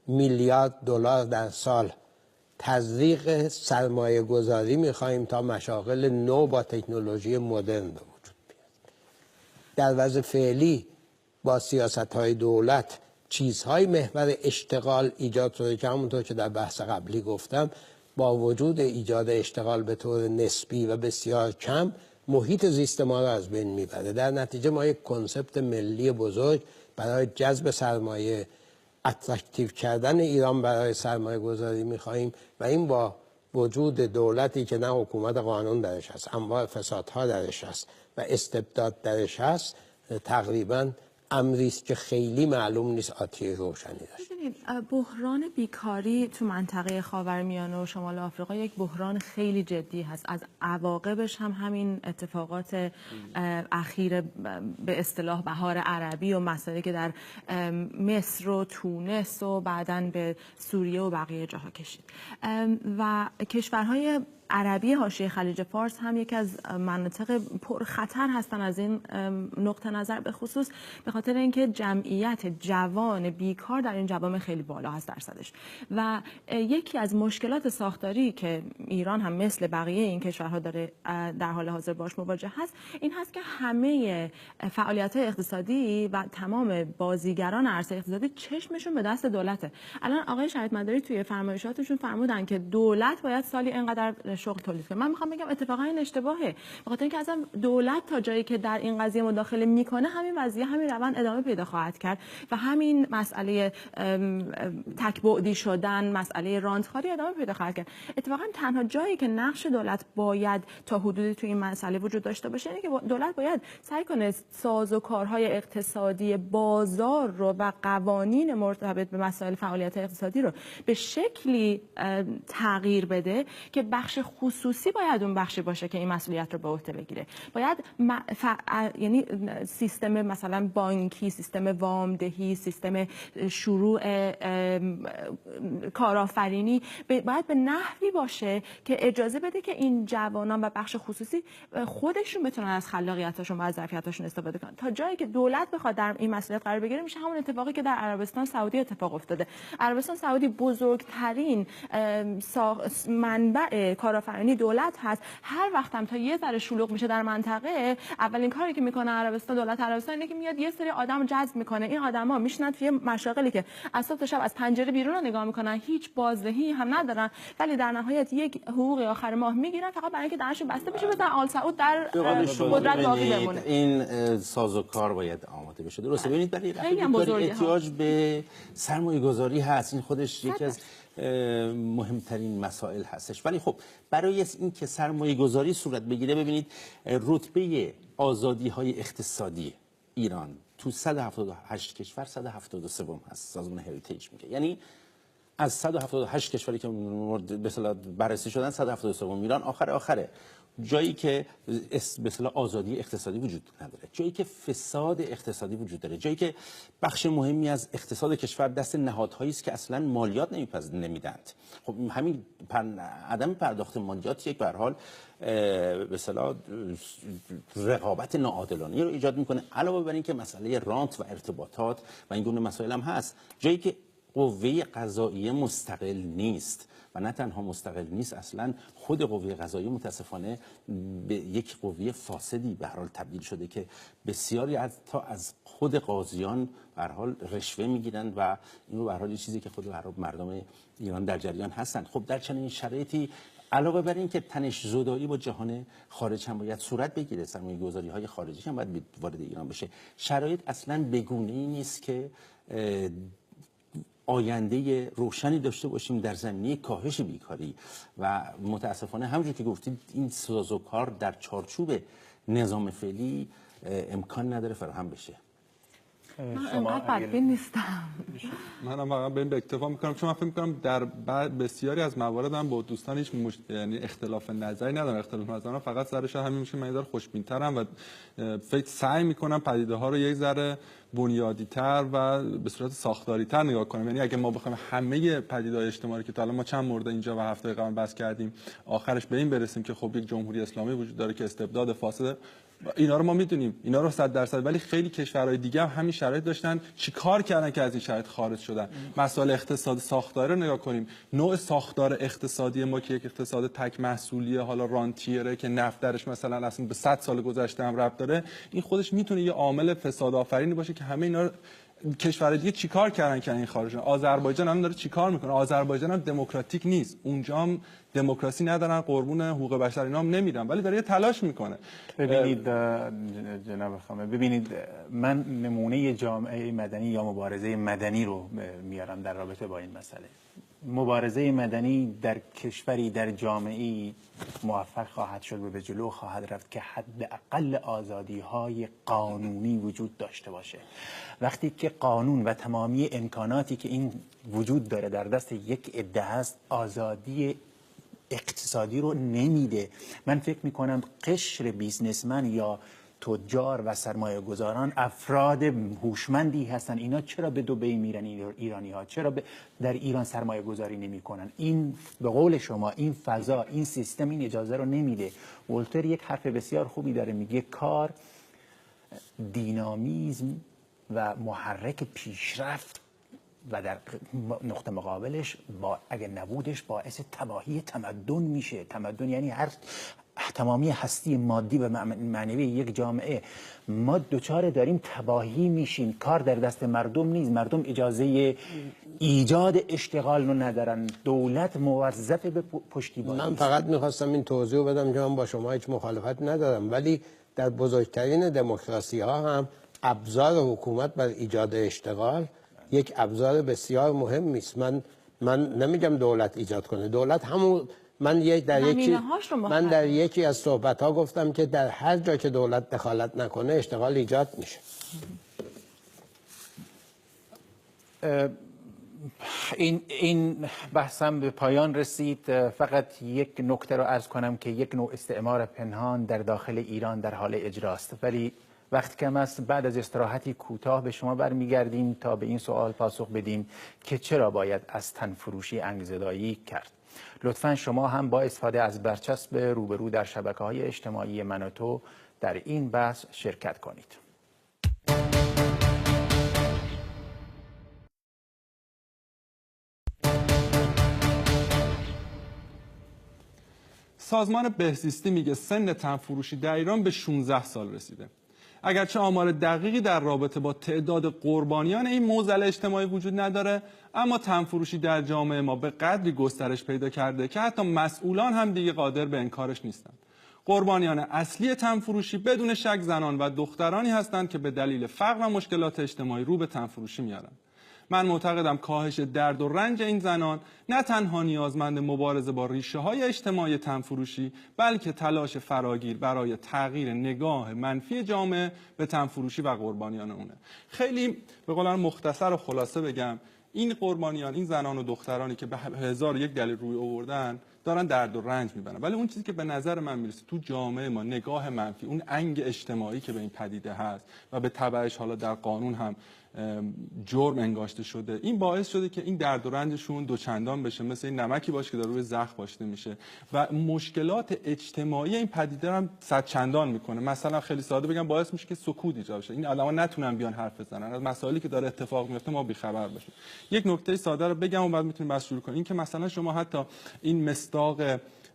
میلیارد دلار در سال تزریق سرمایه گذاری میخواییم تا مشاغل نو با تکنولوژی مدرن به وجود بیاد. در وضع فعلی با سیاست‌های دولت چیزهای محور اشتغال ایجاد شده که همونطور که در بحث قبلی گفتم، با وجود ایجاد اشتغال به طور نسبی و بسیار کم محیط زیست ما را از بین میبره. در نتیجه ما یک کنسپت ملی بزرگ برای جذب سرمایه، اترکتیو کردن ایران برای سرمایه گذاری میخواییم و این با وجود دولتی که نه حکومت قانون درش هست، انواع فسادها درش هست و استبداد درش هست، تقریبا امری است که خیلی معلوم نیست آتیه روشنی داشت. بحران بیکاری تو منطقه خاورمیانه و شمال آفریقا یک بحران خیلی جدی هست. از عواقبش هم همین اتفاقات اخیر به اصطلاح بهار عربی و مسائلی که در مصر و تونس و بعداً به سوریه و بقیه جاها کشید و کشورهای عربی حاشیه خلیج فارس هم یکی از مناطق پرخطر هستن از این نقطه نظر، به خصوص به خاطر اینکه جمعیت جوان بیکار در این جوامع خیلی بالا هست درصدش. و یکی از مشکلات ساختاری که ایران هم مثل بقیه این کشورها داره در حال حاضر باش مواجه هست این هست که همه فعالیت‌های اقتصادی و تمام بازیگران عرصه اقتصادی چشمشون به دست دولته. الان آقای شریعت مداری توی فرمایشاتشون فرمودن که دولت باید سالی اینقدر شغل تولید کنه. من میخوام بگم اتفاقا این اشتباهه، به خاطر اینکه اصلا دولت تا جایی که در این قضیه مداخله میکنه همین وضعیه همین روند ادامه پیدا خواهد کرد و همین مسئله تک‌بعدی شدن، مسئله راندخواری ادامه پیدا خواهد کرد. اتفاقا تنها جایی که نقش دولت باید تا حدودی توی این مسئله وجود داشته باشه اینه که دولت باید سعی کنه سازوکارهای اقتصادی بازار رو و قوانین مرتبط به مسائل فعالیت اقتصادی رو به شکلی تغییر بده که بخش خصوصی باید اون بخشی باشه که این مسئولیت رو به عهده بگیره. باید یعنی سیستم مثلا بانکی، سیستم وامدهی، سیستم شروع کارآفرینی باید به نحوی باشه که اجازه بده که این جوانان و بخش خصوصی خودشون بتونن از خلاقیتاشون و از ظرفیتاشون استفاده کنن. تا جایی که دولت بخواد در این مسئولیت قرار بگیره میشه همون اتفاقی که در عربستان سعودی اتفاق افتاده. عربستان سعودی بزرگترین منبع کارآفرینی دولت هست. هر وقت هم تا یه ذره شلوغ میشه در منطقه، اولین کاری که میکنه عربستان، دولت عربستان، اینه که میاد یه سری آدم جذب میکنه. این آدما میشنن توی مشاغلی که از صبح تا شب از پنجره بیرون رو نگاه میکنن، هیچ بازدهی هم ندارن، ولی در نهایت یک حقوق آخر ماه میگیرن فقط برای اینکه درشون بسته بشه بزن آل سعود در قدرت باقی بمونه. این سازوکار باید آماده بشه. درسته. ببینید برای احتیاج به سرمایه گذاری هست. این خودش یکی از مهمترین مسائل هستش. ولی خب برای این که سرمایه گذاری صورت بگیره، ببینید رتبه آزادی های اقتصادی ایران تو 178 کشور 173 هست. سازمان هریتیج میگه، یعنی از 178 کشوری که به اصطلاح بررسی شدن 173 ایران آخره. جایی که به اصطلاح آزادی اقتصادی وجود نداره، جایی که فساد اقتصادی وجود داره، جایی که بخش مهمی از اقتصاد کشور دست نهادهایی است که اصلا مالیات نمیدند. خب همین عدم پرداخت مالیات یک به هر حال به اصطلاح رقابت ناعادلانه رو ایجاد میکنه. علاوه بر این که مسئله رانت و ارتباطات و این گونه مسائل هم هست. جایی که قوه قضاییه مستقل نیست و نه تنها مستقل نیست، اصلا خود قوه قضاییه متاسفانه به یک قوه فاسدی به هر حال تبدیل شده که بسیاری از خود قاضیان به هر حال رشوه میگیرن و این رو به هر حال چیزی که خود به هر حال مردم ایران در جریان هستند. خب در چنین شرایطی علاوه بر این که تنش زدایی با جهان خارج هم باید صورت بگیره، سرمایه‌گذاری‌های خارجی هم باید وارد ایران بشه، شرایط اصلا بگونه‌ای نیست که آینده روشنی داشته باشیم در زمینه کاهش بیکاری و متاسفانه همونجور که گفتید این سازوکار در چارچوب نظام فعلی امکان نداره فراهم بشه. من انقدر بدبین نیستم. منم واقعا به این اکتفا میکنم، چون من فکر میکنم در بسیاری از موارد هم با دوستان هیچ یعنی اختلاف نظری ندارم. اختلاف نظرم فقط سرش همین میشه من یه ذره خوشبین‌ترم و فکر سعی میکنم پدیده ها رو یک ذره بنیادی‌تر و به صورت ساختاری‌تر نگاه کنیم. یعنی اگه ما بخوایم همه پدیده‌های اجتماعی که تا الان ما چند مورد اینجا و هفته قبل بحث کردیم آخرش به این برسیم که خب یک جمهوری اسلامی وجود داره که استبداد فاسد، اینا رو ما میدونیم، اینا رو 100%، ولی خیلی کشورهای دیگه هم همین شرایط داشتن، چیکار کردن که از این شرایط خارج شدن. مسائل اقتصاد ساختاری رو نگاه کنیم، نوع ساختار اقتصادی ما که یک اقتصاد تک محصولیه، حالا رانتیره که نفت درش مثلا اصلا به 100 سال گذشته هم ربط داره، این خودش میتونه یه عامل فساد آفرینی باشه که همه اینا کشورهای دیگه چیکار کردن که این خارج شدن. آذربایجان هم داره چیکار میکنه، آذربایجان هم دموکراتیک نیست، اونجا هم دموکراسی ندارن، قربون حقوق بشر اینا هم نمیرن، ولی داره یه تلاش میکنه. ببینید جناب خامه، ببینید من نمونه جامعه مدنی یا مبارزه مدنی رو میارم در رابطه با این مسئله. مبارزه مدنی در کشوری، در جامعه‌ای موفق خواهد شد و به جلو خواهد رفت که حداقل آزادی‌های قانونی وجود داشته باشه. وقتی که قانون و تمامی امکاناتی که این وجود داره در دست یک عده هست، آزادی اقتصادی رو نمیده. من فکر میکنم قشر بیزنسمن یا تجار و سرمایه گذاران افراد هوشمندی هستن. اینا چرا به دبی میرن ایرانی ها؟ چرا در ایران سرمایه گذاری نمی کنن؟ این به قول شما این فضا، این سیستم این اجازه رو نمیده. ولتر یک حرف بسیار خوبی داره، میگه کار دینامیزم و محرک پیشرفت و در نقطه مقابلش اگه نبودش باعث تباهی تمدن میشه. تمدن یعنی تمامی هستی مادی و معنوی یک جامعه. ما دوچار داریم تباهی میشیم. کار در دست مردم نیست، مردم اجازه ایجاد اشتغال رو ندارن، دولت موظف به پشتیبانی. من فقط میخواستم این توضیح بدم که من با شما هیچ مخالفت ندارم، ولی در بزرگترین دموکراسی ها هم ابزار حکومت بر ایجاد اشتغال یک ابزار بسیار مهمی است. من نمیگم دولت ایجاد کنه، دولت همون من در یکی از صحبت‌ها گفتم که در هر جا که دولت دخالت نکنه اشتغال ایجاد میشه. این بحثم به پایان رسید. فقط یک نکته رو عرض کنم که یک نوع استعمار پنهان در داخل ایران در حال اجراست، ولی وقتی که ما بعد از استراحتی کوتاه به شما برمیگردیم تا به این سوال پاسخ بدیم که چرا باید از تنفروشی انگزدایی کرد. لطفاً شما هم با استفاده از برچسب روبرو در شبکه‌های اجتماعی من و تو در این بحث شرکت کنید. سازمان بهزیستی میگه سن تنفروشی در ایران به 16 سال رسیده. اگرچه آمار دقیقی در رابطه با تعداد قربانیان این معضل اجتماعی وجود نداره، اما تنفروشی در جامعه ما به قدری گسترش پیدا کرده که حتی مسئولان هم دیگه قادر به انکارش نیستند. قربانیان اصلی تنفروشی بدون شک زنان و دخترانی هستند که به دلیل فقر و مشکلات اجتماعی رو به تنفروشی میارن. من معتقدم کاهش درد و رنج این زنان نه تنها نیازمند مبارزه با ریشه‌های اجتماعی تنفروشی، بلکه تلاش فراگیر برای تغییر نگاه منفی جامعه به تنفروشی و قربانیان اونه. خیلی به قول من مختصر و خلاصه بگم، این قربانیان، این زنان و دخترانی که به 1001 دلیل روی آوردن دارن درد و رنج میبرن، ولی اون چیزی که به نظر من میرسه تو جامعه ما نگاه منفی، اون انگ اجتماعی که به این پدیده هست و به تبعش حالا در قانون هم جرم انگاشته شده، این باعث شده که این درد و رنجشون دوچندان بشه، مثل این نمکی باشه که در روی زخم پاشیده میشه و مشکلات اجتماعی این پدیده هم صدچندان میکنه. مثلا خیلی ساده بگم، باعث میشه که سکوت ایجاد بشه، این آدما نتونن بیان حرف بزنن از مسائلی که داره اتفاق میفته، ما بی‌خبر باشیم. یک نکته ساده رو بگم و بعد میتونیم بحث شروع کنیم. این که مثلا شما حتی این مصداق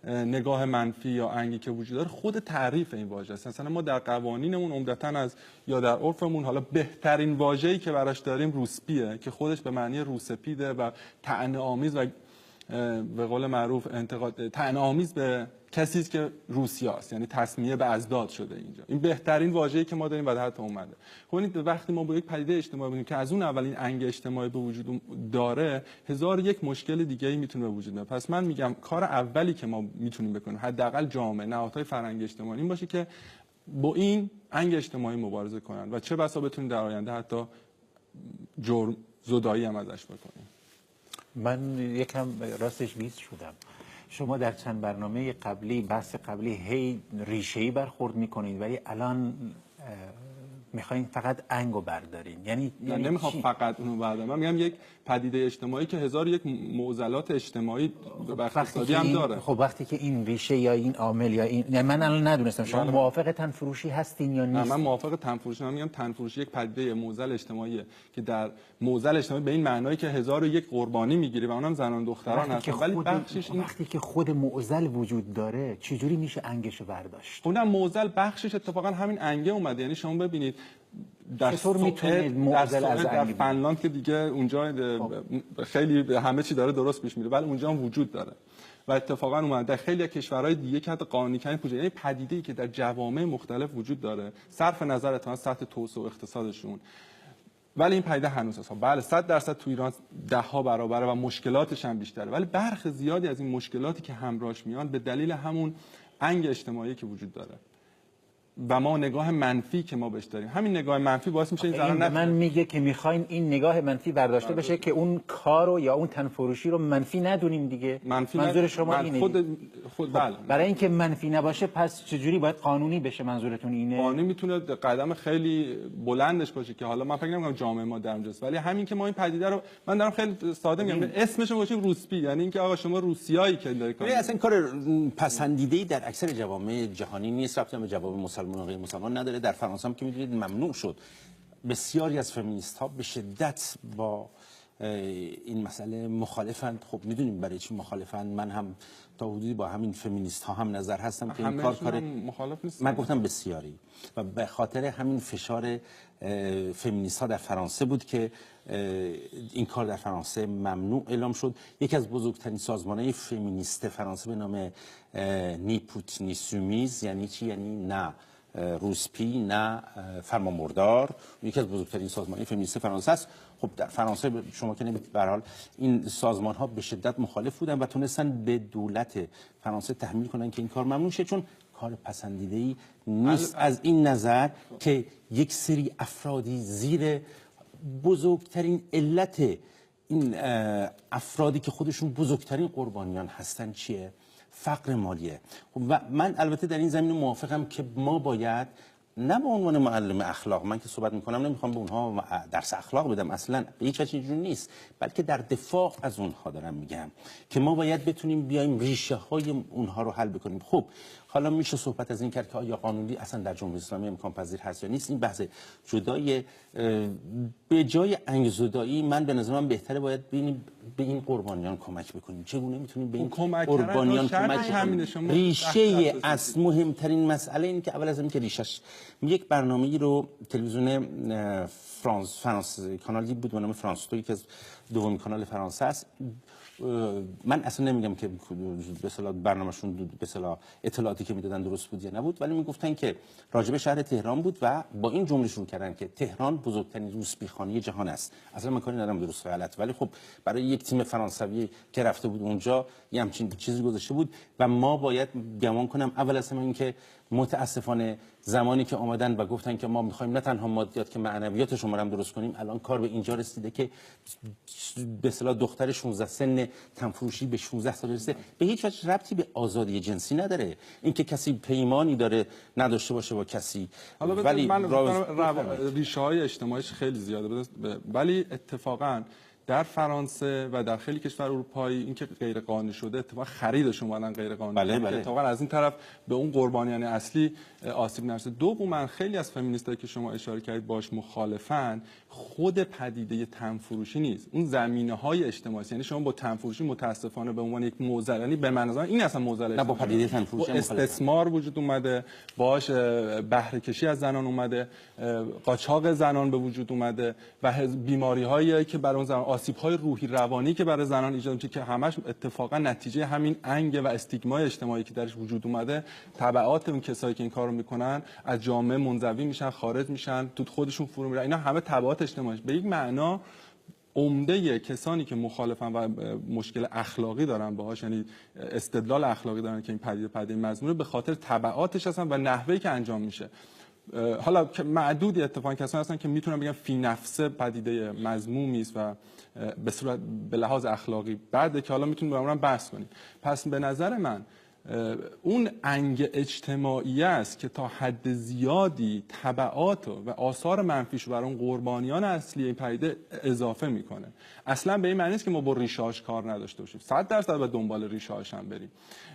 نگاه منفی یا انگی که وجود داره خود تعریف این واژه است. مثلا ما در قوانینمون عمدتاً از یا در عرفمون حالا بهترین واژه‌ای که براش داریم روسپیه که خودش به معنی روسپیده و طعنه‌آمیز و به قول معروف انتقاد طعنه‌آمیز به کسی است که روسیاست، یعنی تسمیه به اضداد شده اینجا. این بهترین واژه‌ای که ما داریم و حتی اومده. خب وقتی ما با یک پدیده اجتماعی بودیم که از اون اولین انگ اجتماعی به وجود داره، 1001 مشکل دیگه‌ای میتونه به وجود بیاد. پس من میگم کار اولی که ما میتونیم بکنیم، حداقل جامعه، نهادهای فرهنگی اجتماعی، این باشه که با این انگ اجتماعی مبارزه کنن و چه بسا بتونیم در آینده حتی جرم زدایی هم ازش بکنیم. من یکم راستش بیست شدم. شما در چند برنامه قبلی، بحث قبلی، هی ریشه‌ای برخورد میکنید، ولی الان میخواین فقط انگو بردارین. یعنی نمیخوام فقط اونو بردارم، من میگم یک پدیده اجتماعی که 1001 معضلات اجتماعی و اقتصادی هم داره. خب وقتی که این ریشه یا این عامل یا این، یعنی من الان ندونستم شما موافق تنفروشی هستین یا نیست؟ من موافق تنفروشی. من میگم تنفروشی یک پدیده معضل اجتماعیه که در معضل اجتماعی به این معنایی که 1001 قربانی میگیره و اونم زنان دختران هستن، ولی بخشش این وقتی که خود معضل وجود داره چجوری میشه انگشو برداشت؟ اونم معضل بخشش اتفاقا همین انگه اومده. یعنی شما ببینید چطور میتونید معضل از در فنلاند که دیگه اونجا خیلی همه چی داره درست پیش میره، ولی اونجا هم وجود داره و اتفاقا اومده در خیلی از کشورهای دیگه که حتی قانونی کردن پوجه، یعنی پدیده‌ای که در جوامع مختلف وجود داره صرف نظر از سطح توسعه و اقتصادشون، ولی این پدیده هنوز هست. بله 100% تو ایران 10 برابره و مشکلاتش هم بیشتره، ولی برخی زیادی از این مشکلاتی که همراهش میان به دلیل همون انگ اجتماعی که وجود داره و ما نگاه منفی که ما بهش داریم، همین نگاه منفی باعث میشه این زنان من میگه که میخواین این نگاه منفی برداشته بشه که اون کارو یا اون تنفروشی رو منفی ندونیم دیگه. منظور شما اینه؟ خود بله. برای اینکه منفی نباشه پس چجوری باید قانونی بشه؟ منظورتون اینه؟ قانونی میتونه قدم خیلی بلندش باشه که حالا من فکر نمی‌کنم جامعه ما در اونجاست، ولی همین که ما این پدیده رو، من دارم خیلی ساده میگم، اسمش رو گذاشتیم روسپی، یعنی اینکه آقا شما روسیایی که دارید کار. اصلا کار پسندیده‌ای در اکثر جوامع جهانی نیست، ربطی به جوامع مسلمان و غیر مسلمان نداره. در فرانسه هم که می‌دونید ممنوع شد. بسیاری از فمینیست‌ها به شدت با این مسئله مخالفند. خب میدونیم برای چی مخالفند. من هم تا حدودی با همین فمینیست‌ها هم نظر هستم که این کار مخالف نیست. من گفتم بسیاری، و به خاطر همین فشار فمینیست‌ها در فرانسه بود که این کار در فرانسه ممنوع اعلام شد. یکی از بزرگترین سازمان‌های فمینیست فرانسه به نام نی پوت نی سومیز، یعنی چی؟ یعنی نه روسپی نه فرمانبردار، یکی از بزرگترین سازمان‌های فمینیست فرانسه است. خب در فرانسه شما که نمی‌دونید، به هر حال این سازمان‌ها به شدت مخالف بودن و تونستن به دولت فرانسه تحمیل کنن که این کار ممنوع شه، چون کار پسندیده‌ای نیست از این نظر که یک سری افرادی زیر بزرگترین علت این افرادی که خودشون بزرگترین قربانیان هستن چیه؟ فقر مالیه. و من البته در این زمینه موافقم که ما باید نه به عنوان معلم اخلاق، من که صحبت میکنم نمیخوام به اونها درس اخلاق بدم، اصلا به هیچ وجه اینجوری نیست، بلکه در دفاع از اونها دارم میگم که ما باید بتونیم بیایم ریشه های اونها رو حل بکنیم. خب حالا میشه صحبت از این کرد که آیا قانونی اصلا در جمهوری اسلامی امکان پذیر هست یا نیست، این بحث جدای. به جای انگزدایی من به نظر من بهتره باید ببینیم به این قربانیان کمک بکنیم. چگونه میتونیم به این قربانیان کمک کنیم؟ ریشه از مهمترین مسئله این که اول از اینکه ریشش یک برنامه‌ای رو تلویزیون فرانس کانالی بود به نام فرانس 2 که از دومین کانال فرانسه است. من اصلا نمیگم که به اصطلاح برنامه‌شون به اصطلاح اطلاعاتی که میدادن درست بود یا نبود، ولی میگفتن که راجب شهر تهران بود و با این جمله شروع کردن که تهران بزرگترین روسپیخانه جهان است. اصلا من کاری ندارم درست و غلط، ولی خب برای یک تیم فرانسوی که رفته بود اونجا یه همچین چیزی گذاشته بود و ما باید گمان کنم اول از همه این که متاسفانه زمانی که آمدن و گفتن که ما می‌خوایم نه تنها مادیات که معنویات شما رو هم درست کنیم، الان کار به اینجا رسیده که به اصطلاح دختر 16 سن تنفروشی به 16 سال رسیده، به هیچ وجه ربطی به آزادی جنسی نداره اینکه کسی پیمانی داره نداشته باشه با کسی. ولی من ریشه‌های اجتماعیش خیلی زیاده، ولی اتفاقاً در فرانسه و در خیلی کشور اروپایی این که غیر قانونی شده اتفاقا خریدشون اومدن غیر قانونی. بله. اتفاقا از این طرف به اون قربانیان اصلی آسیب نرسه. دوم خیلی از فمینیستایی که شما اشاره کردید باش مخالفن خود پدیده تنفروشی نیست، اون زمینه‌های اجتماعی، یعنی شما با تنفروشی متاسفانه به عنوان یک معضل، یعنی به من نظر این اصلا معضل نه، با پدیده تنفروشی استثمار وجود اومده، باش بهره کشی از زنان اومده، قاچاق زنان به وجود اومده و بیماری‌هایی که برای اون زنان، آسیب‌های روحی روانی که برای زنان ایجاد میشه که همش اتفاقا نتیجه همین انگ و استیگمای اجتماعی که درش وجود اومده، تبعات اون کسایی که این کارو میکنن از جامعه منزوی میشن، خارج میشن، تو خودشون فرو میرن، اینا همه تبعات اجتماعی. به یک معنا عمده کسانی که مخالفن و مشکل اخلاقی دارن باهاش، یعنی استدلال اخلاقی دارن که این پدیده مذمومه، به خاطر تبعاتش هستن و نحوهی که انجام میشه. حالا که معدودی اتفاقا کسانی هستن که میتونن بگن فی نفسه پدیده مذمومی است و به صورت به لحاظ اخلاقی بعد که حالا میتونیم با اونم بحث کنیم. پس به نظر من اون انگ اجتماعی است که تا حد زیادی تبعات و آثار منفیش برای اون قربانیان اصلی این پدیده اضافه میکنه. اصلا به این معنی نیست که ما با ریشه‌اش کار نداشته باشیم، 100% به دنبال ریشه‌اش هم بریم،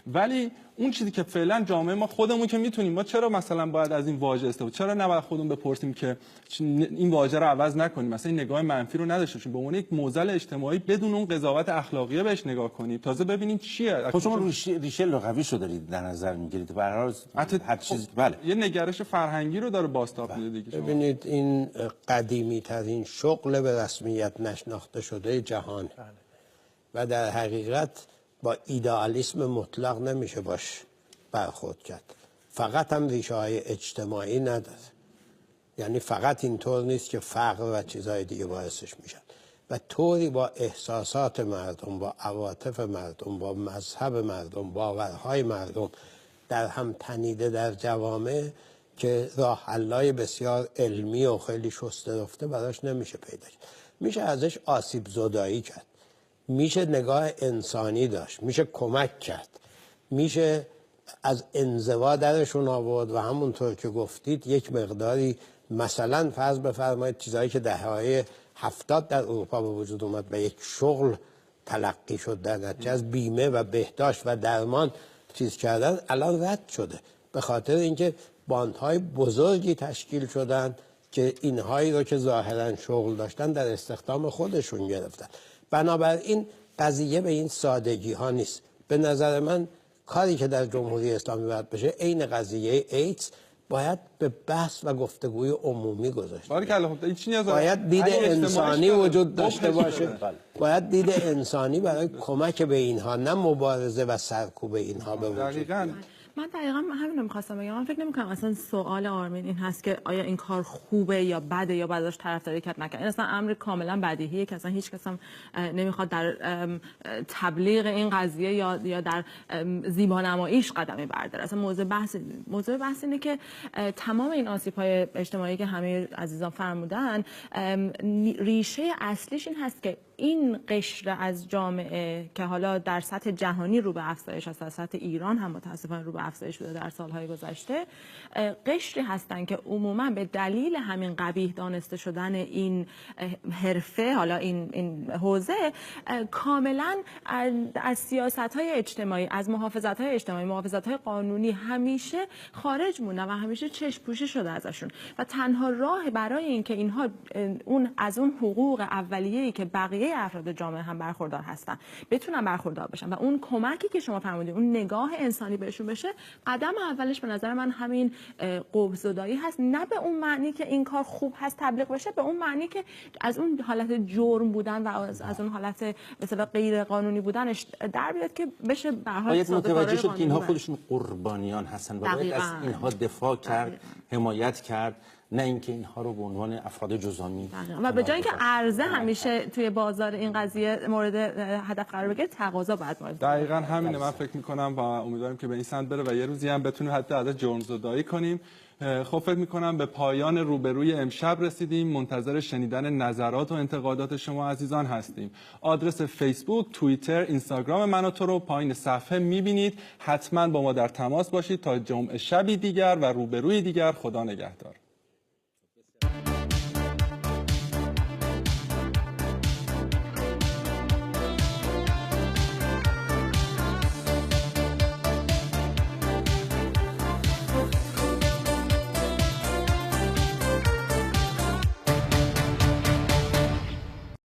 ولی اون چیزی که فعلا جامعه ما خودمون که میتونیم، ما چرا مثلا باید از این واژه استفاده، چرا نباید خودمون بپرسیم که این واژه رو عوض نکنیم، مثلا این نگاه منفی رو نداشته باشیم، به عنوان یک معضل اجتماعی بدون اون قضاوت اخلاقی بهش نگاه کنیم، تازه ببینیم چیه. خب شما ریشه لغویش رو دارید در نظر میگیرید، به هر حال هر چیز بله یه نگرش فرهنگی رو داره بازتاب میده دیگه. ببینید این قدیمی ترین شغل به رسمیت نشناخته شده جهان و در حقیقت با ایدئالیسم مطلق نمیشه باش برخورد کرد. فقط هم ریشه های اجتماعی نداره، یعنی فقط اینطور نیست که فقر و چیزهای دیگه باعثش میشن و طوری با احساسات مردم، با عواطف مردم، با مذهب مردم، باورهای مردم در هم تنیده در جوامع که راه حل‌های بسیار علمی و خیلی شسته رفته براش نمیشه پیدا کرد. میشه ازش آسیب زدایی کرد، میشه نگاه انسانی داشت، میشه کمک کرد، میشه از انزوا درشون آورد و همونطور که گفتید یک مقداری مثلا فرض بفرمایید چیزایی که دهه‌های 70 در اروپا به وجود اومد به یک شغل تلقی شد، در نتیجه از بیمه و بهداشت و درمان چیز کردن، الان رد شده به خاطر اینکه باندهای بزرگی تشکیل شدن که اینهایی رو که ظاهرا شغل داشتن در استخدام خودشون گرفتن. بنابراین قضیه به این سادگی ها نیست. به نظر من کاری که در جمهوری اسلامی باید بشه عین قضیه ایدز باید به بحث و گفتگوی عمومی گذاشته. باید دید انسانی وجود داشته باشه. باید دید انسانی برای کمک به اینها، نه مبارزه و سرکوب اینها به وجود. من دقیقا همین رو می‌خواستم بگم. من فکر نمی‌کنم اصلا سوال آرمین این هست که آیا این کار خوبه یا بده یا باید ازش طرفداری کرد نکنه. این اصلا امر کاملا بدیهیه که اصلا هیچ کس هم نمیخواد در تبلیغ این قضیه یا در زیبانماییش قدمی برداره. اصلا موضوع بحث اینه که تمام این آسیب‌های اجتماعی که همه عزیزان فرمودن ریشه اصلیش این هست که این قشر از جامعه که حالا در سطح جهانی رو به افزایش است، در سطح ایران هم متاسفانه رو به افزایش بوده در سالهای گذشته، قشری هستن که عموما به دلیل همین قبیح دانسته شدن این حرفه، حالا این حوزه، کاملا از سیاست‌های اجتماعی، از محافظت‌های اجتماعی، محافظت‌های قانونی همیشه خارج موندن و همیشه چشم پوشی شده ازشون و تنها راه برای اینکه اینها از اون حقوق اولیه‌ای که بقیه افراد جامعه هم برخوردار هستن بتونن برخوردار بشن و اون کمکی که شما فرمودید، اون نگاه انسانی بهشون بشه، قدم اولش به نظر من همین قوم‌زدایی هست. نه به اون معنی که این کار خوب هست تبلیغ بشه، به اون معنی که از اون حالت جرم بودن و از اون حالت مثلا غیر قانونی بودنش در بیاد که بشه به هر حال باید متوجه شد که اینها خودشون قربانیان هستن و باید از اینها دفاع کرد، حمایت کرد، نه اینکه اینها رو به عنوان افراد جزامی و به جای اینکه عرضه همیشه توی بازار این قضیه مورد هدف قرار بگیره، تقاضا باید مورد دقیقاً همینه. من فکر می‌کنم و امیدوارم که به این سمت بره و یه روزی هم بتونیم حتی از جرم‌زدایی کنیم. خب فکر می‌کنم به پایان روبروی امشب رسیدیم. منتظر شنیدن نظرات و انتقادات شما عزیزان هستیم. آدرس فیسبوک، توییتر، اینستاگرام من و تو رو پایین صفحه می‌بینید. حتما با ما در تماس باشید تا جمعه شبی دیگر و روبروی دیگر. خدا نگهدار.